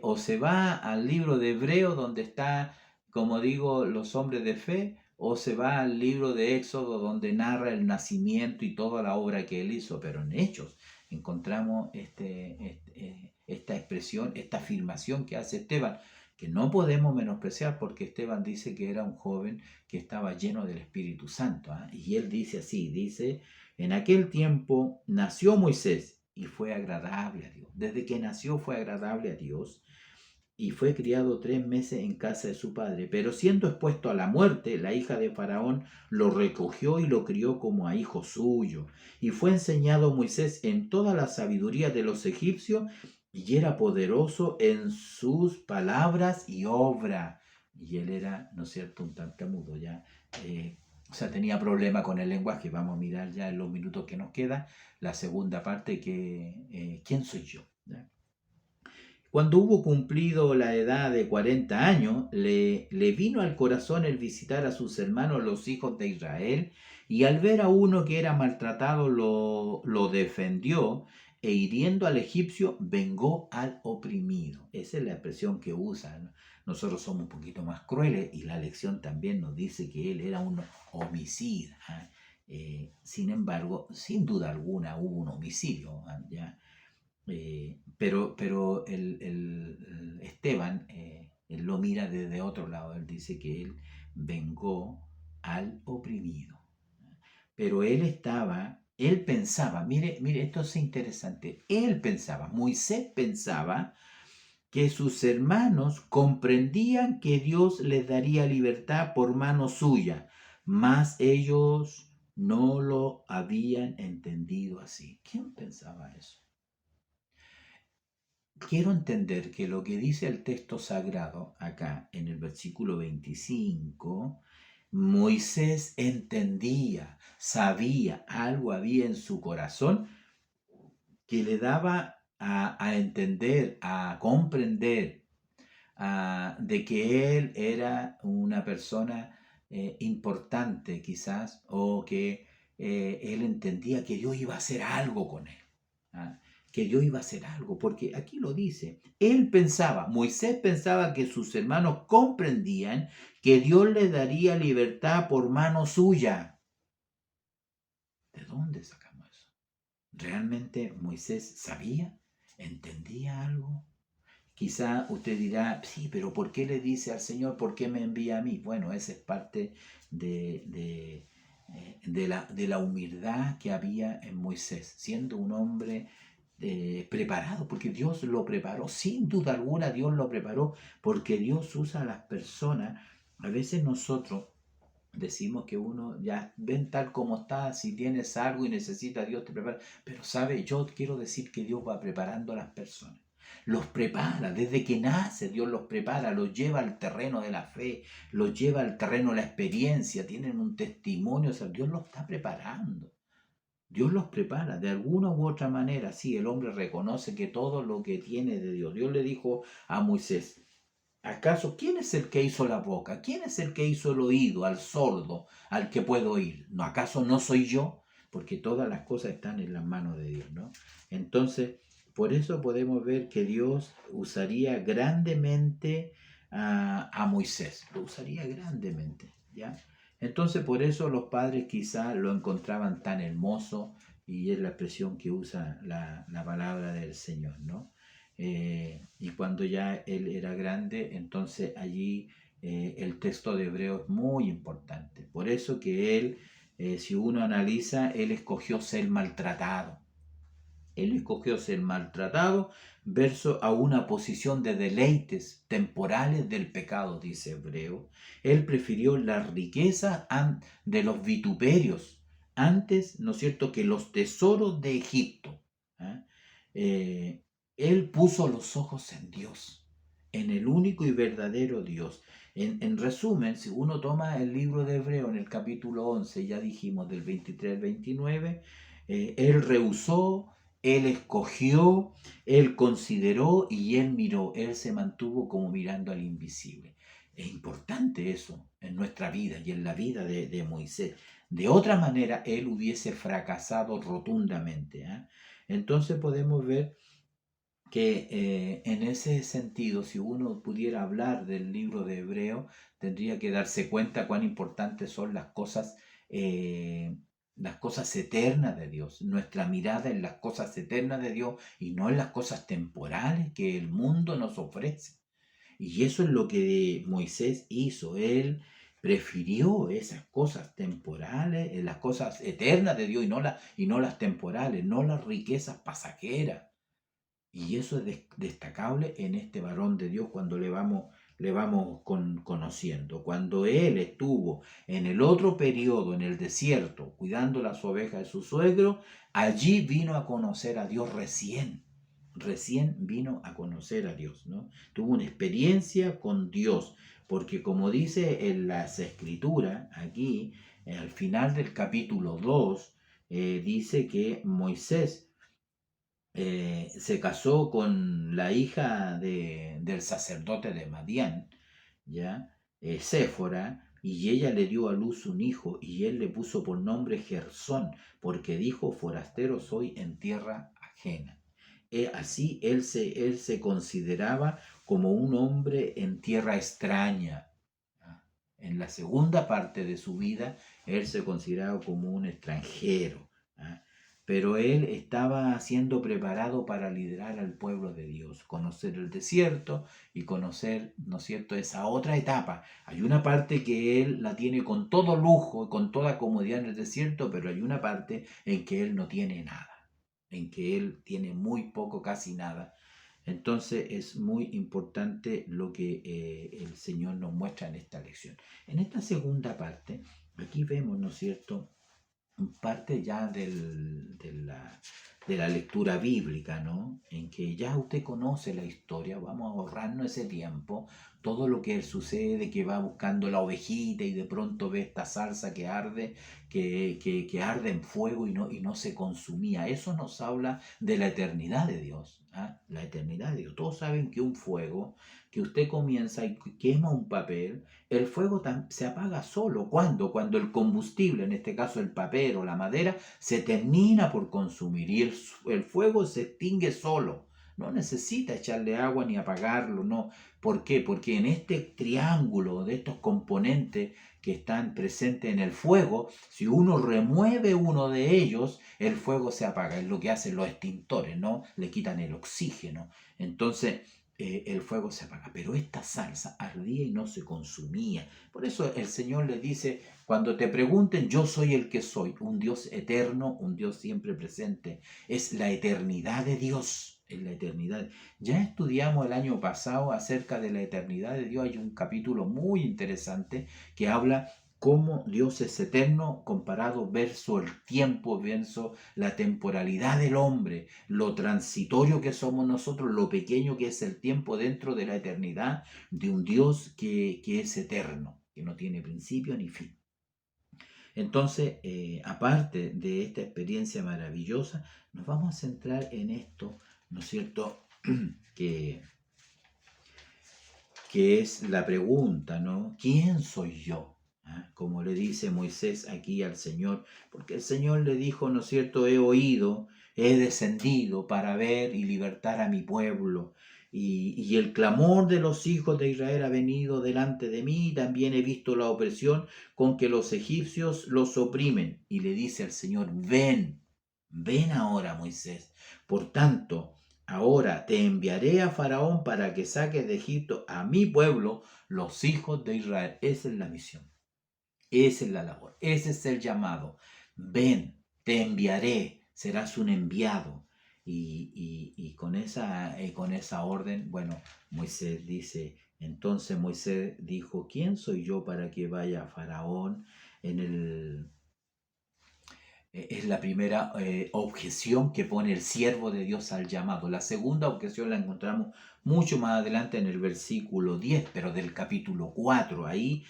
o se va al libro de Hebreo donde está, como digo, los hombres de fe, o se va al libro de Éxodo donde narra el nacimiento y toda la obra que él hizo. Pero en Hechos encontramos esta expresión, esta afirmación que hace Esteban, que no podemos menospreciar, porque Esteban dice que era un joven que estaba lleno del Espíritu Santo. Y él dice así, dice, en aquel tiempo nació Moisés y fue agradable a Dios. Desde que nació fue agradable a Dios y fue criado 3 meses en casa de su padre. Pero siendo expuesto a la muerte, la hija de Faraón lo recogió y lo crió como a hijo suyo. Y fue enseñado Moisés en toda la sabiduría de los egipcios y era poderoso en sus palabras y obra. Y él era, ¿no es cierto?, un tartamudo ya. O sea, tenía problema con el lenguaje. Vamos a mirar ya en los minutos que nos queda la segunda parte, que ¿quién soy yo? ¿Ya? Cuando hubo cumplido la edad de 40 años, le vino al corazón el visitar a sus hermanos los hijos de Israel, y al ver a uno que era maltratado lo defendió, e hiriendo al egipcio vengó al oprimido. Esa es la expresión que usan. Nosotros somos un poquito más crueles y la lección también nos dice que él era un homicida. Sin embargo, sin duda alguna hubo un homicidio, ¿ya? Pero el Esteban, él lo mira desde otro lado. Él dice que él vengó al oprimido. Pero él pensaba, mire, esto es interesante. Moisés pensaba que sus hermanos comprendían que Dios les daría libertad por mano suya, mas ellos no lo habían entendido así. ¿Quién pensaba eso? Quiero entender que lo que dice el texto sagrado acá en el versículo 25, Moisés entendía, sabía, algo había en su corazón que le daba a entender, a comprender, de que él era una persona importante quizás, o que él entendía que Dios iba a hacer algo con él. ¿Ah? Que Dios iba a hacer algo, porque aquí lo dice, Moisés pensaba que sus hermanos comprendían que Dios le daría libertad por mano suya. ¿De dónde sacamos eso? ¿Realmente Moisés sabía? ¿Entendía algo? Quizá usted dirá, sí, pero ¿por qué le dice al Señor, por qué me envía a mí? Bueno, esa es parte de la humildad que había en Moisés, siendo un hombre preparado, porque Dios lo preparó, sin duda alguna Dios lo preparó, porque Dios usa a las personas. A veces nosotros decimos que uno ya ven tal como está, si tienes algo y necesitas, Dios te prepara, pero sabe, yo quiero decir que Dios va preparando a las personas. Los prepara, desde que nace Dios los prepara, los lleva al terreno de la fe, los lleva al terreno de la experiencia, tienen un testimonio, o sea, Dios los está preparando. Dios los prepara de alguna u otra manera. Sí, el hombre reconoce que todo lo que tiene de Dios. Dios le dijo a Moisés, ¿acaso quién es el que hizo la boca? ¿Quién es el que hizo el oído al sordo, al que puede oír? ¿No, acaso no soy yo? Porque todas las cosas están en las manos de Dios, ¿no? Entonces, por eso podemos ver que Dios usaría grandemente a Moisés. Lo usaría grandemente, ¿ya? Entonces, por eso los padres quizás lo encontraban tan hermoso, y es la expresión que usa la palabra del Señor, ¿no? Y cuando ya él era grande, entonces allí el texto de Hebreo es muy importante. Por eso que él, si uno analiza, él escogió ser maltratado. Él escogió ser maltratado verso a una posición de deleites temporales del pecado, dice Hebreo. Él prefirió la riqueza de los vituperios antes, ¿no es cierto?, que los tesoros de Egipto. ¿Eh? eh, él puso los ojos en Dios, en el único y verdadero Dios. En resumen, si uno toma el libro de Hebreo en el capítulo 11, ya dijimos del 23 al 29, él rehusó, él escogió, él consideró y él miró, él se mantuvo como mirando al invisible. Es importante eso en nuestra vida y en la vida de Moisés. De otra manera, él hubiese fracasado rotundamente. Entonces podemos ver que en ese sentido, si uno pudiera hablar del libro de Hebreo, tendría que darse cuenta cuán importantes son las cosas eternas de Dios, nuestra mirada en las cosas eternas de Dios y no en las cosas temporales que el mundo nos ofrece. Y eso es lo que Moisés hizo. Él prefirió esas cosas temporales, las cosas eternas de Dios y no las temporales, no las riquezas pasajeras. Y eso es destacable en este varón de Dios cuando le vamos conociendo. Cuando él estuvo en el otro periodo, en el desierto, cuidando las ovejas de su suegro, allí vino a conocer a Dios recién vino a conocer a Dios, ¿no? Tuvo una experiencia con Dios, porque como dice en las escrituras, aquí, al final del capítulo 2, dice que Moisés se casó con la hija del sacerdote de Madián, ¿ya? Séfora, y ella le dio a luz un hijo, y él le puso por nombre Gersón, porque dijo, forastero soy en tierra ajena. Así él se consideraba como un hombre en tierra extraña. En la segunda parte de su vida, él se consideraba como un extranjero. ¿Ah? Pero él estaba siendo preparado para liderar al pueblo de Dios, conocer el desierto y conocer, ¿no es cierto?, esa otra etapa. Hay una parte que él la tiene con todo lujo, con toda comodidad en el desierto, pero hay una parte en que él no tiene nada, en que él tiene muy poco, casi nada. Entonces es muy importante lo que el Señor nos muestra en esta lección. En esta segunda parte, aquí vemos, ¿no es cierto?, parte ya de la lectura bíblica, ¿no? En que ya usted conoce la historia, vamos a ahorrarnos ese tiempo, todo lo que sucede, que va buscando la ovejita y de pronto ve esta salsa que arde, que arde en fuego y no se consumía. Eso nos habla de la eternidad de Dios, la eternidad de Dios. Todos saben que un fuego, que usted comienza y quema un papel, el fuego se apaga solo. ¿Cuándo? Cuando el combustible, en este caso el papel o la madera, se termina por consumir y el fuego se extingue solo. No necesita echarle agua ni apagarlo, no. ¿Por qué? Porque en este triángulo de estos componentes que están presentes en el fuego, si uno remueve uno de ellos, el fuego se apaga. Es lo que hacen los extintores, ¿no? Le quitan el oxígeno. Entonces, el fuego se apaga. Pero esta salsa ardía y no se consumía. Por eso el Señor le dice, cuando te pregunten, yo soy el que soy, un Dios eterno, un Dios siempre presente. Es la eternidad de Dios, es la eternidad. Ya estudiamos el año pasado acerca de la eternidad de Dios. Hay un capítulo muy interesante que habla cómo Dios es eterno comparado versus el tiempo, versus la temporalidad del hombre, lo transitorio que somos nosotros, lo pequeño que es el tiempo dentro de la eternidad de un Dios que es eterno, que no tiene principio ni fin. Entonces, aparte de esta experiencia maravillosa, nos vamos a centrar en esto, ¿no es cierto?, que es la pregunta, ¿no? ¿Quién soy yo? Como le dice Moisés aquí al Señor, porque el Señor le dijo, ¿no es cierto?, he oído, he descendido para ver y libertar a mi pueblo, y el clamor de los hijos de Israel ha venido delante de mí, y también he visto la opresión con que los egipcios los oprimen. Y le dice al Señor, ven ahora, Moisés. Por tanto, ahora te enviaré a Faraón para que saques de Egipto a mi pueblo, los hijos de Israel. Esa es la misión, esa es la labor, ese es el llamado. Ven, te enviaré, serás un enviado. Y con esa orden, bueno, Moisés dice, entonces Moisés dijo, ¿quién soy yo para que vaya a Faraón? En el Es la primera objeción que pone el siervo de Dios al llamado. La segunda objeción la encontramos mucho más adelante en el versículo 10, pero del capítulo 4. Ahí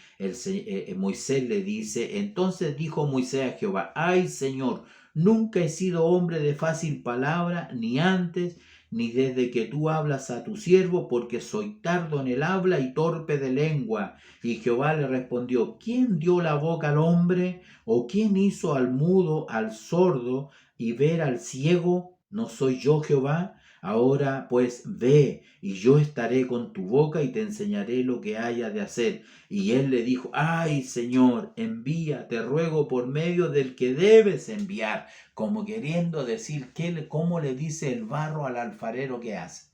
Moisés le dice, entonces dijo Moisés a Jehová, ay Señor, nunca he sido hombre de fácil palabra, ni antes, ni desde que tú hablas a tu siervo, porque soy tardo en el habla y torpe de lengua. Y Jehová le respondió, ¿quién dio la boca al hombre? ¿O quién hizo al mudo, al sordo y ver al ciego? ¿No soy yo Jehová? Ahora pues ve, y yo estaré con tu boca y te enseñaré lo que haya de hacer. Y él le dijo, ay Señor, envía, te ruego por medio del que debes enviar, como queriendo decir cómo le dice el barro al alfarero que hace.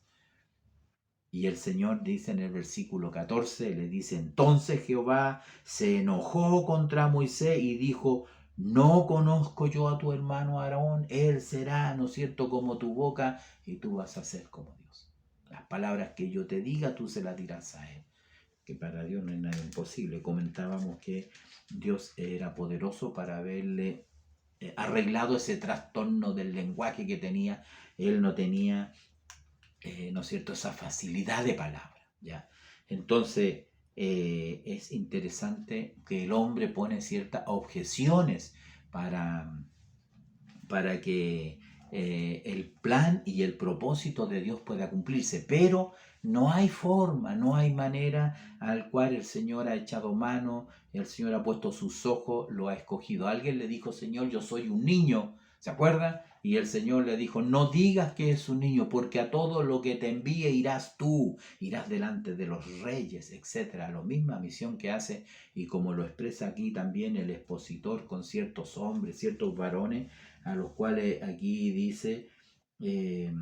Y el Señor dice en el versículo 14, le dice, entonces Jehová se enojó contra Moisés y dijo, no conozco yo a tu hermano Aarón, él será, ¿no es cierto?, como tu boca y tú vas a ser como Dios. Las palabras que yo te diga, tú se las dirás a él, que para Dios no hay nada imposible. Comentábamos que Dios era poderoso para haberle arreglado ese trastorno del lenguaje que tenía. Él no tenía ¿no es cierto?, esa facilidad de palabra, ¿ya? Entonces, es interesante que el hombre pone ciertas objeciones para, para que el plan y el propósito de Dios pueda cumplirse, pero no hay forma, no hay manera al cual el Señor ha echado mano, el Señor ha puesto sus ojos, lo ha escogido. Alguien le dijo, Señor, yo soy un niño, ¿se acuerda? Y el Señor le dijo, no digas que es un niño, porque a todo lo que te envíe irás tú, irás delante de los reyes, etcétera. La misma misión que hace, y como lo expresa aquí también el expositor con ciertos hombres, ciertos varones, a los cuales aquí dice, eh,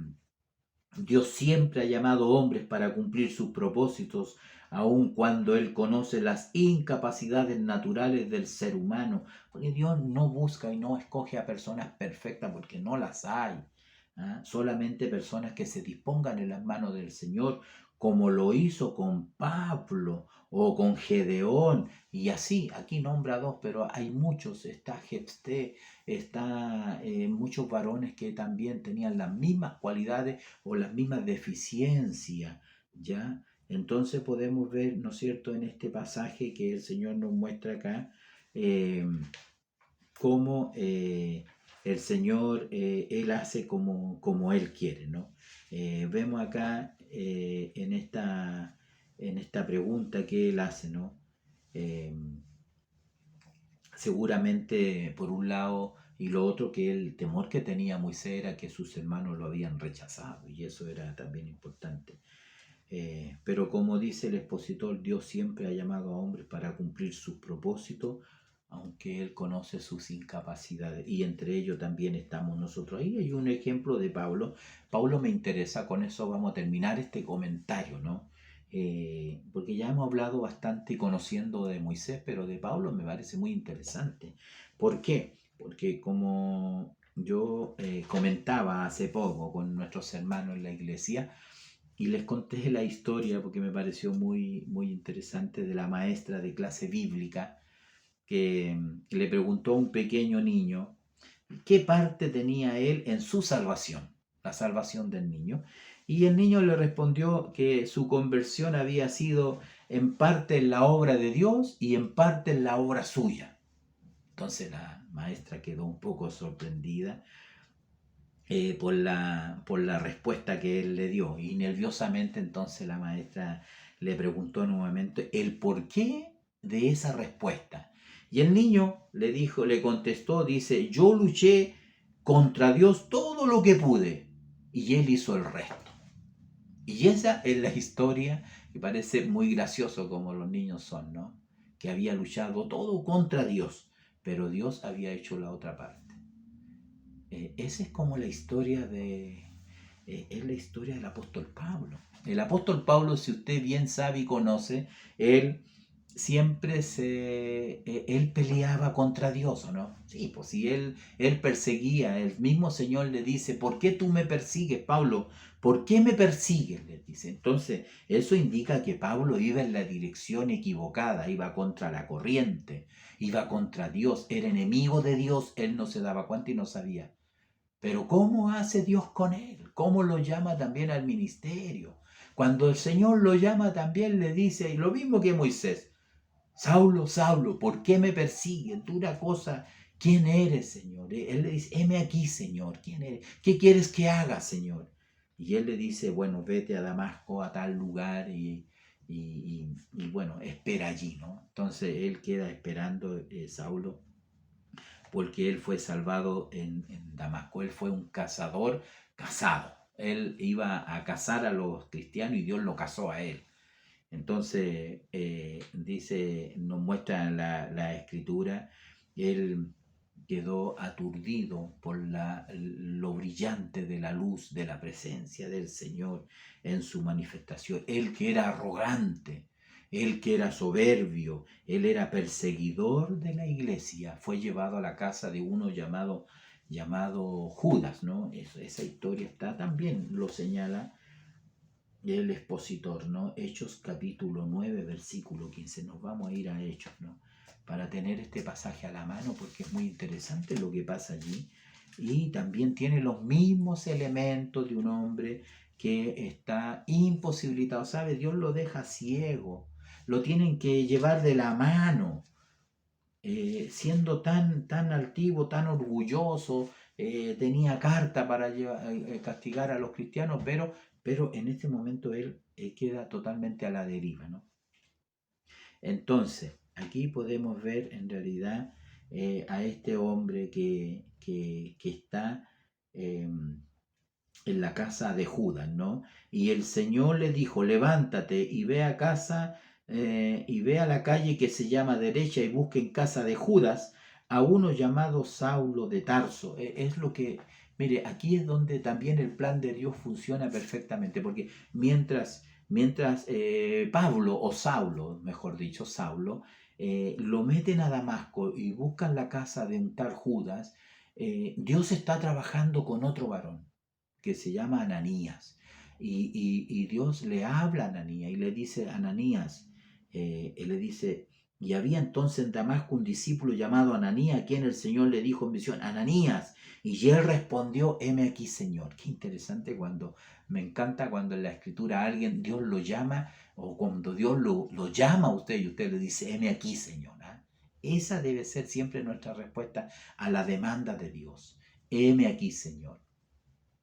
Dios siempre ha llamado hombres para cumplir sus propósitos, aun cuando Él conoce las incapacidades naturales del ser humano, porque Dios no busca y no escoge a personas perfectas porque no las hay. Solamente personas que se dispongan en las manos del Señor, como lo hizo con Pablo o con Gedeón, y así, aquí nombra dos, pero hay muchos, está Jefté, está muchos varones que también tenían las mismas cualidades o las mismas deficiencias, ¿ya? Entonces podemos ver, ¿no es cierto?, en este pasaje que el Señor nos muestra acá, eh, cómo el Señor, Él hace como Él quiere, ¿no? Vemos acá en esta pregunta que Él hace, ¿no? Eh, Seguramente, por un lado, y lo otro, que el temor que tenía Moisés era que sus hermanos lo habían rechazado, y eso era también importante. Pero como dice el expositor, Dios siempre ha llamado a hombres para cumplir sus propósitos, aunque Él conoce sus incapacidades, y entre ellos también estamos nosotros. Ahí hay un ejemplo de Pablo. Pablo me interesa, con eso vamos a terminar este comentario, ¿no? Porque ya hemos hablado bastante conociendo de Moisés, pero de Pablo me parece muy interesante. ¿Por qué? Porque como yo comentaba hace poco con nuestros hermanos en la iglesia, y les conté la historia porque me pareció muy, muy interesante, de la maestra de clase bíblica que le preguntó a un pequeño niño qué parte tenía él en su salvación, la salvación del niño. Y el niño le respondió que su conversión había sido en parte en la obra de Dios y en parte en la obra suya. Entonces la maestra quedó un poco sorprendida por la respuesta que él le dio. Y nerviosamente entonces la maestra le preguntó nuevamente el porqué de esa respuesta. Y el niño le dijo, le contestó, dice, yo luché contra Dios todo lo que pude y Él hizo el resto. Y esa es la historia que parece muy gracioso como los niños son, ¿no? Que había luchado todo contra Dios, pero Dios había hecho la otra parte. Esa es como la historia es la historia del apóstol Pablo. El apóstol Pablo, si usted bien sabe y conoce, él él peleaba contra Dios, ¿o no? Sí, pues si él perseguía, el mismo Señor le dice, ¿por qué tú me persigues, Pablo? ¿Por qué me persigues? Le dice. Entonces, eso indica que Pablo iba en la dirección equivocada, iba contra la corriente, iba contra Dios, era enemigo de Dios, él no se daba cuenta y no sabía. Pero ¿cómo hace Dios con él? ¿Cómo lo llama también al ministerio? Cuando el Señor lo llama también le dice, y lo mismo que Moisés, Saulo, Saulo, ¿por qué me persigues? Dura cosa, ¿quién eres, Señor? Él le dice, heme aquí, Señor, ¿quién eres? ¿Qué quieres que haga, Señor? Y él le dice, bueno, vete a Damasco, a tal lugar, y bueno, espera allí, ¿no? Entonces él queda esperando, Saulo, porque él fue salvado en Damasco. Él fue un cazador casado. Él iba a cazar a los cristianos y Dios lo cazó a él. Entonces, dice, nos muestra la escritura, él quedó aturdido por lo brillante de la luz, de la presencia del Señor en su manifestación. Él que era arrogante, él que era soberbio, él era perseguidor de la iglesia, fue llevado a la casa de uno llamado Judas, ¿no? Esa historia está también, lo señala el expositor, ¿no? Hechos capítulo 9, versículo 15. Nos vamos a ir a Hechos, ¿no? Para tener este pasaje a la mano, porque es muy interesante lo que pasa allí. Y también tiene los mismos elementos de un hombre que está imposibilitado. ¿Sabe? Dios lo deja ciego. Lo tienen que llevar de la mano. Siendo tan altivo, tan orgulloso, tenía carta para castigar a los cristianos, pero en este momento él queda totalmente a la deriva, ¿no? Entonces, aquí podemos ver en realidad a este hombre que está en la casa de Judas, ¿no? Y el Señor le dijo, levántate y ve a casa y ve a la calle que se llama derecha y busque en casa de Judas a uno llamado Saulo de Tarso. Es lo que, mire, aquí es donde también el plan de Dios funciona perfectamente, porque mientras Pablo, o Saulo, mejor dicho, Saulo, lo meten a Damasco y buscan la casa de un tal Judas, Dios está trabajando con otro varón que se llama Ananías. Y Dios le habla a Ananías y le dice, Ananías, él le dice, y había entonces en Damasco un discípulo llamado Ananías, a quien el Señor le dijo en visión, Ananías, y él respondió, heme aquí, Señor. Qué interesante me encanta cuando en la escritura alguien, Dios lo llama, o cuando Dios lo llama a usted y usted le dice, heme aquí, Señor. ¿Ah? Esa debe ser siempre nuestra respuesta a la demanda de Dios. Heme aquí, Señor.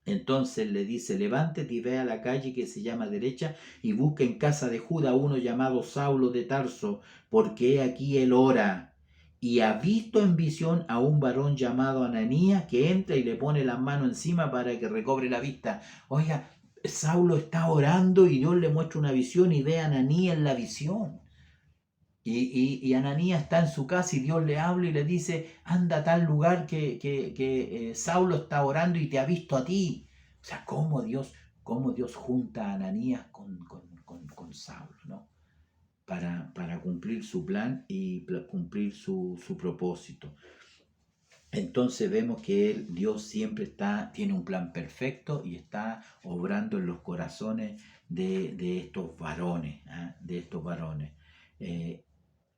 Entonces le dice, levántate y ve a la calle que se llama derecha y busca en casa de Judá uno llamado Saulo de Tarso, porque he aquí él ora. Y ha visto en visión a un varón llamado Ananías que entra y le pone la mano encima para que recobre la vista. Oiga, Saulo está orando y Dios le muestra una visión y ve a Ananías en la visión. Y Ananías está en su casa y Dios le habla y le dice, anda a tal lugar que Saulo está orando y te ha visto a ti. O sea, cómo Dios junta a Ananías con Saulo, ¿no? Para cumplir su plan y cumplir su propósito. Entonces vemos que Dios siempre tiene un plan perfecto y está obrando en los corazones de estos varones, ¿eh? De estos varones. Eh,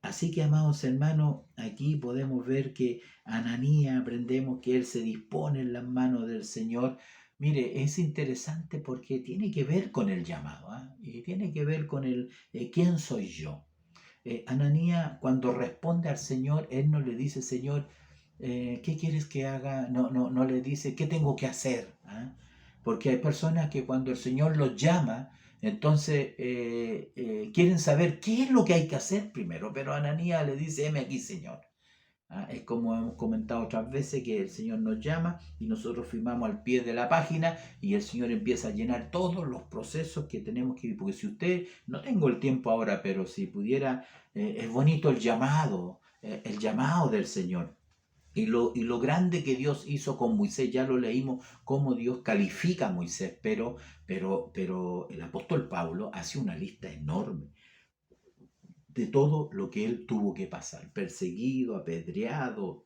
Así que, amados hermanos, aquí podemos ver que Ananías, aprendemos que él se dispone en las manos del Señor. Mire, es interesante porque tiene que ver con el llamado, ¿eh? Y tiene que ver con el ¿quién soy yo? Ananías, cuando responde al Señor, él no le dice, Señor, ¿qué quieres que haga? No le dice, ¿qué tengo que hacer? ¿Ah? Porque hay personas que cuando el Señor los llama, entonces quieren saber qué es lo que hay que hacer primero, pero Ananías le dice, heme aquí, Señor. ¿Ah? Es como hemos comentado otras veces que el Señor nos llama y nosotros firmamos al pie de la página y el Señor empieza a llenar todos los procesos que tenemos que vivir. Porque si usted, no tengo el tiempo ahora, pero si pudiera, es bonito el llamado del Señor. Y lo grande que Dios hizo con Moisés, ya lo leímos, cómo Dios califica a Moisés, pero el apóstol Pablo hace una lista enorme. de todo lo que él tuvo que pasar, perseguido, apedreado,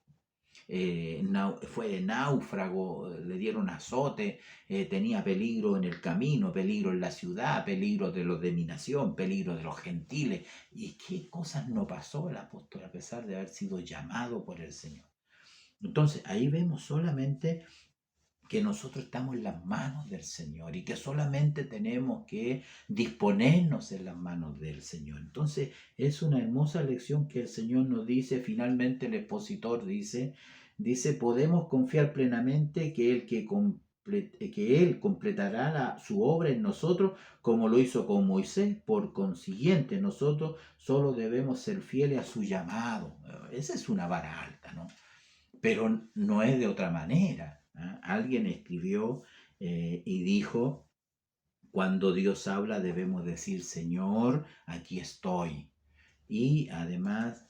fue náufrago, le dieron azote, tenía peligro en el camino, peligro en la ciudad, peligro de los de mi nación, peligro de los gentiles. ¿Y qué cosas no pasó el apóstol a pesar de haber sido llamado por el Señor? Entonces ahí vemos solamente que nosotros estamos en las manos del Señor y que solamente tenemos que disponernos en las manos del Señor. Entonces es una hermosa lección que el Señor nos dice. Finalmente el expositor dice, podemos confiar plenamente que Él completará su obra en nosotros como lo hizo con Moisés. Por consiguiente, nosotros solo debemos ser fieles a su llamado. Esa es una vara alta, ¿no? Pero no es de otra manera. Alguien escribió y dijo, cuando Dios habla debemos decir, Señor, aquí estoy. Y además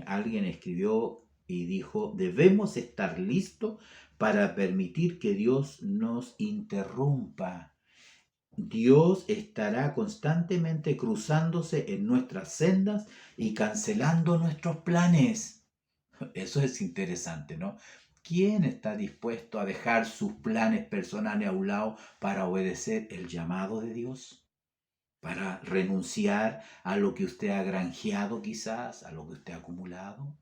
alguien escribió y dijo, debemos estar listos para permitir que Dios nos interrumpa. Dios estará constantemente cruzándose en nuestras sendas y cancelando nuestros planes. Eso es interesante, ¿no? ¿Quién está dispuesto a dejar sus planes personales a un lado para obedecer el llamado de Dios? Para renunciar a lo que usted ha granjeado quizás, a lo que usted ha acumulado.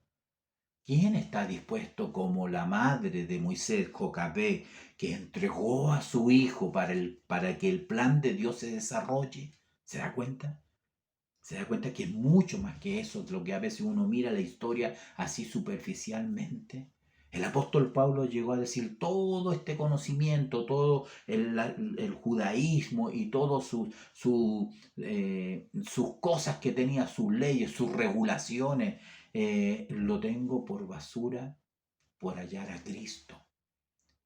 ¿Quién está dispuesto como la madre de Moisés, Jocabé, que entregó a su hijo para que el plan de Dios se desarrolle? ¿Se da cuenta? Se da cuenta que es mucho más que eso, lo que a veces uno mira la historia así superficialmente. El apóstol Pablo llegó a decir todo este conocimiento, todo el judaísmo y todas sus cosas que tenía, sus leyes, sus regulaciones, lo tengo por basura por hallar a Cristo.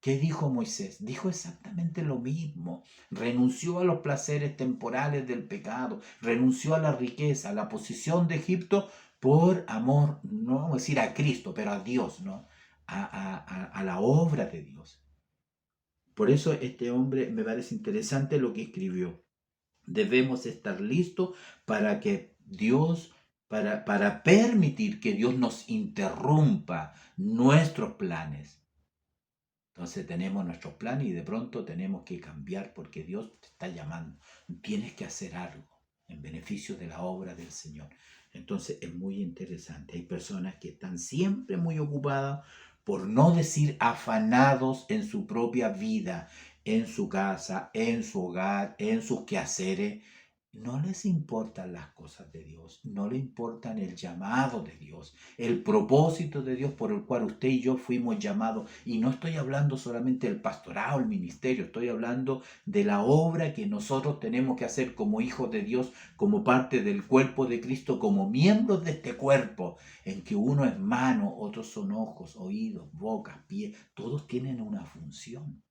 ¿Qué dijo Moisés? Dijo exactamente lo mismo. Renunció a los placeres temporales del pecado, renunció a la riqueza, a la posición de Egipto por amor, no vamos a decir a Cristo, pero a Dios, ¿no? A la obra de Dios. Por eso este hombre me parece interesante lo que escribió. Debemos estar listos para que Dios, para permitir que Dios nos interrumpa nuestros planes. Entonces tenemos nuestros planes y de pronto tenemos que cambiar porque Dios te está llamando. Tienes que hacer algo en beneficio de la obra del Señor. Entonces es muy interesante. Hay personas que están siempre muy ocupadas, por no decir afanados en su propia vida, en su casa, en su hogar, en sus quehaceres. No les importan las cosas de Dios, no les importan el llamado de Dios, el propósito de Dios por el cual usted y yo fuimos llamados. Y no estoy hablando solamente del pastorado, el ministerio, estoy hablando de la obra que nosotros tenemos que hacer como hijos de Dios, como parte del cuerpo de Cristo, como miembros de este cuerpo, en que uno es mano, otros son ojos, oídos, bocas, pies, todos tienen una función.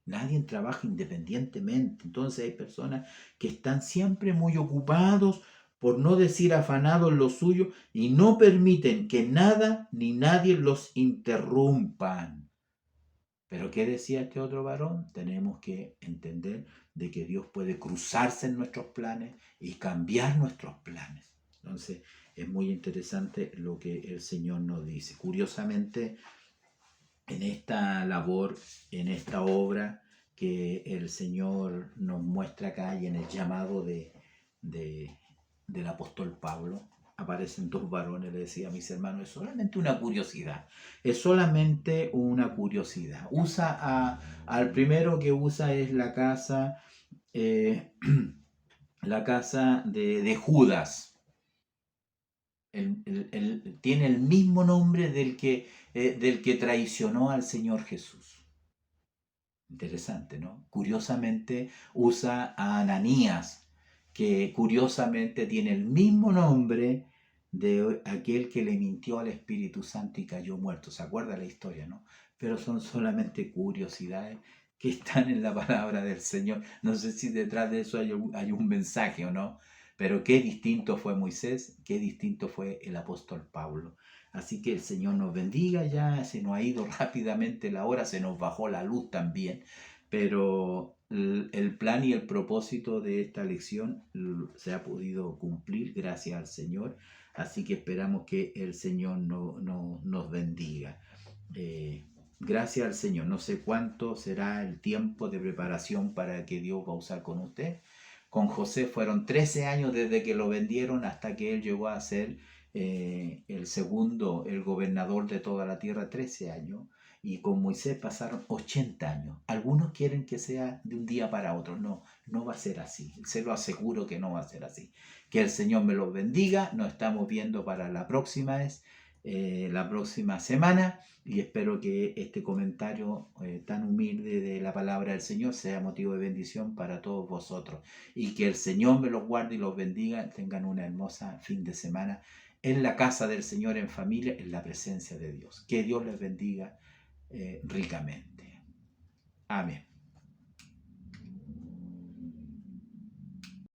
Nadie trabaja independientemente. Entonces hay personas que están siempre muy ocupados, por no decir afanados en lo suyo, y no permiten que nada ni nadie los interrumpan. Pero ¿qué decía este otro varón? Tenemos que entender de que Dios puede cruzarse en nuestros planes y cambiar nuestros planes. Entonces es muy interesante lo que el Señor nos dice. Curiosamente, en esta labor, en esta obra que el Señor nos muestra acá y en el llamado del apóstol Pablo, aparecen dos varones, le decía a mis hermanos, es solamente una curiosidad, es solamente una curiosidad. Al primero que usa es la casa, la casa de Judas. Tiene el mismo nombre del que traicionó al Señor Jesús. Interesante, ¿no? Curiosamente usa a Ananías, que curiosamente tiene el mismo nombre de aquel que le mintió al Espíritu Santo y cayó muerto. ¿Se acuerda la historia, no? Pero son solamente curiosidades que están en la palabra del Señor. No sé si detrás de eso hay un mensaje o no. Pero qué distinto fue Moisés, qué distinto fue el apóstol Pablo. Así que el Señor nos bendiga, ya se nos ha ido rápidamente la hora, se nos bajó la luz también. pero el plan y el propósito de esta lección se ha podido cumplir gracias al Señor, así que esperamos que el Señor nos bendiga. Gracias al Señor. No sé cuánto será el tiempo de preparación para que Dios va a usar con usted. Con José fueron 13 años desde que lo vendieron hasta que él llegó a ser el segundo, el gobernador de toda la tierra, 13 años. Y con Moisés pasaron 80 años. Algunos quieren que sea de un día para otro. No, no va a ser así. Se lo aseguro que no va a ser así. Que el Señor me los bendiga. Nos estamos viendo para la próxima semana. Y espero que este comentario tan humilde de la palabra del Señor sea motivo de bendición para todos vosotros. Y que el Señor me los guarde y los bendiga. Tengan una hermosa fin de semana en la casa del Señor, en familia, en la presencia de Dios. Que Dios les bendiga ricamente. Amén.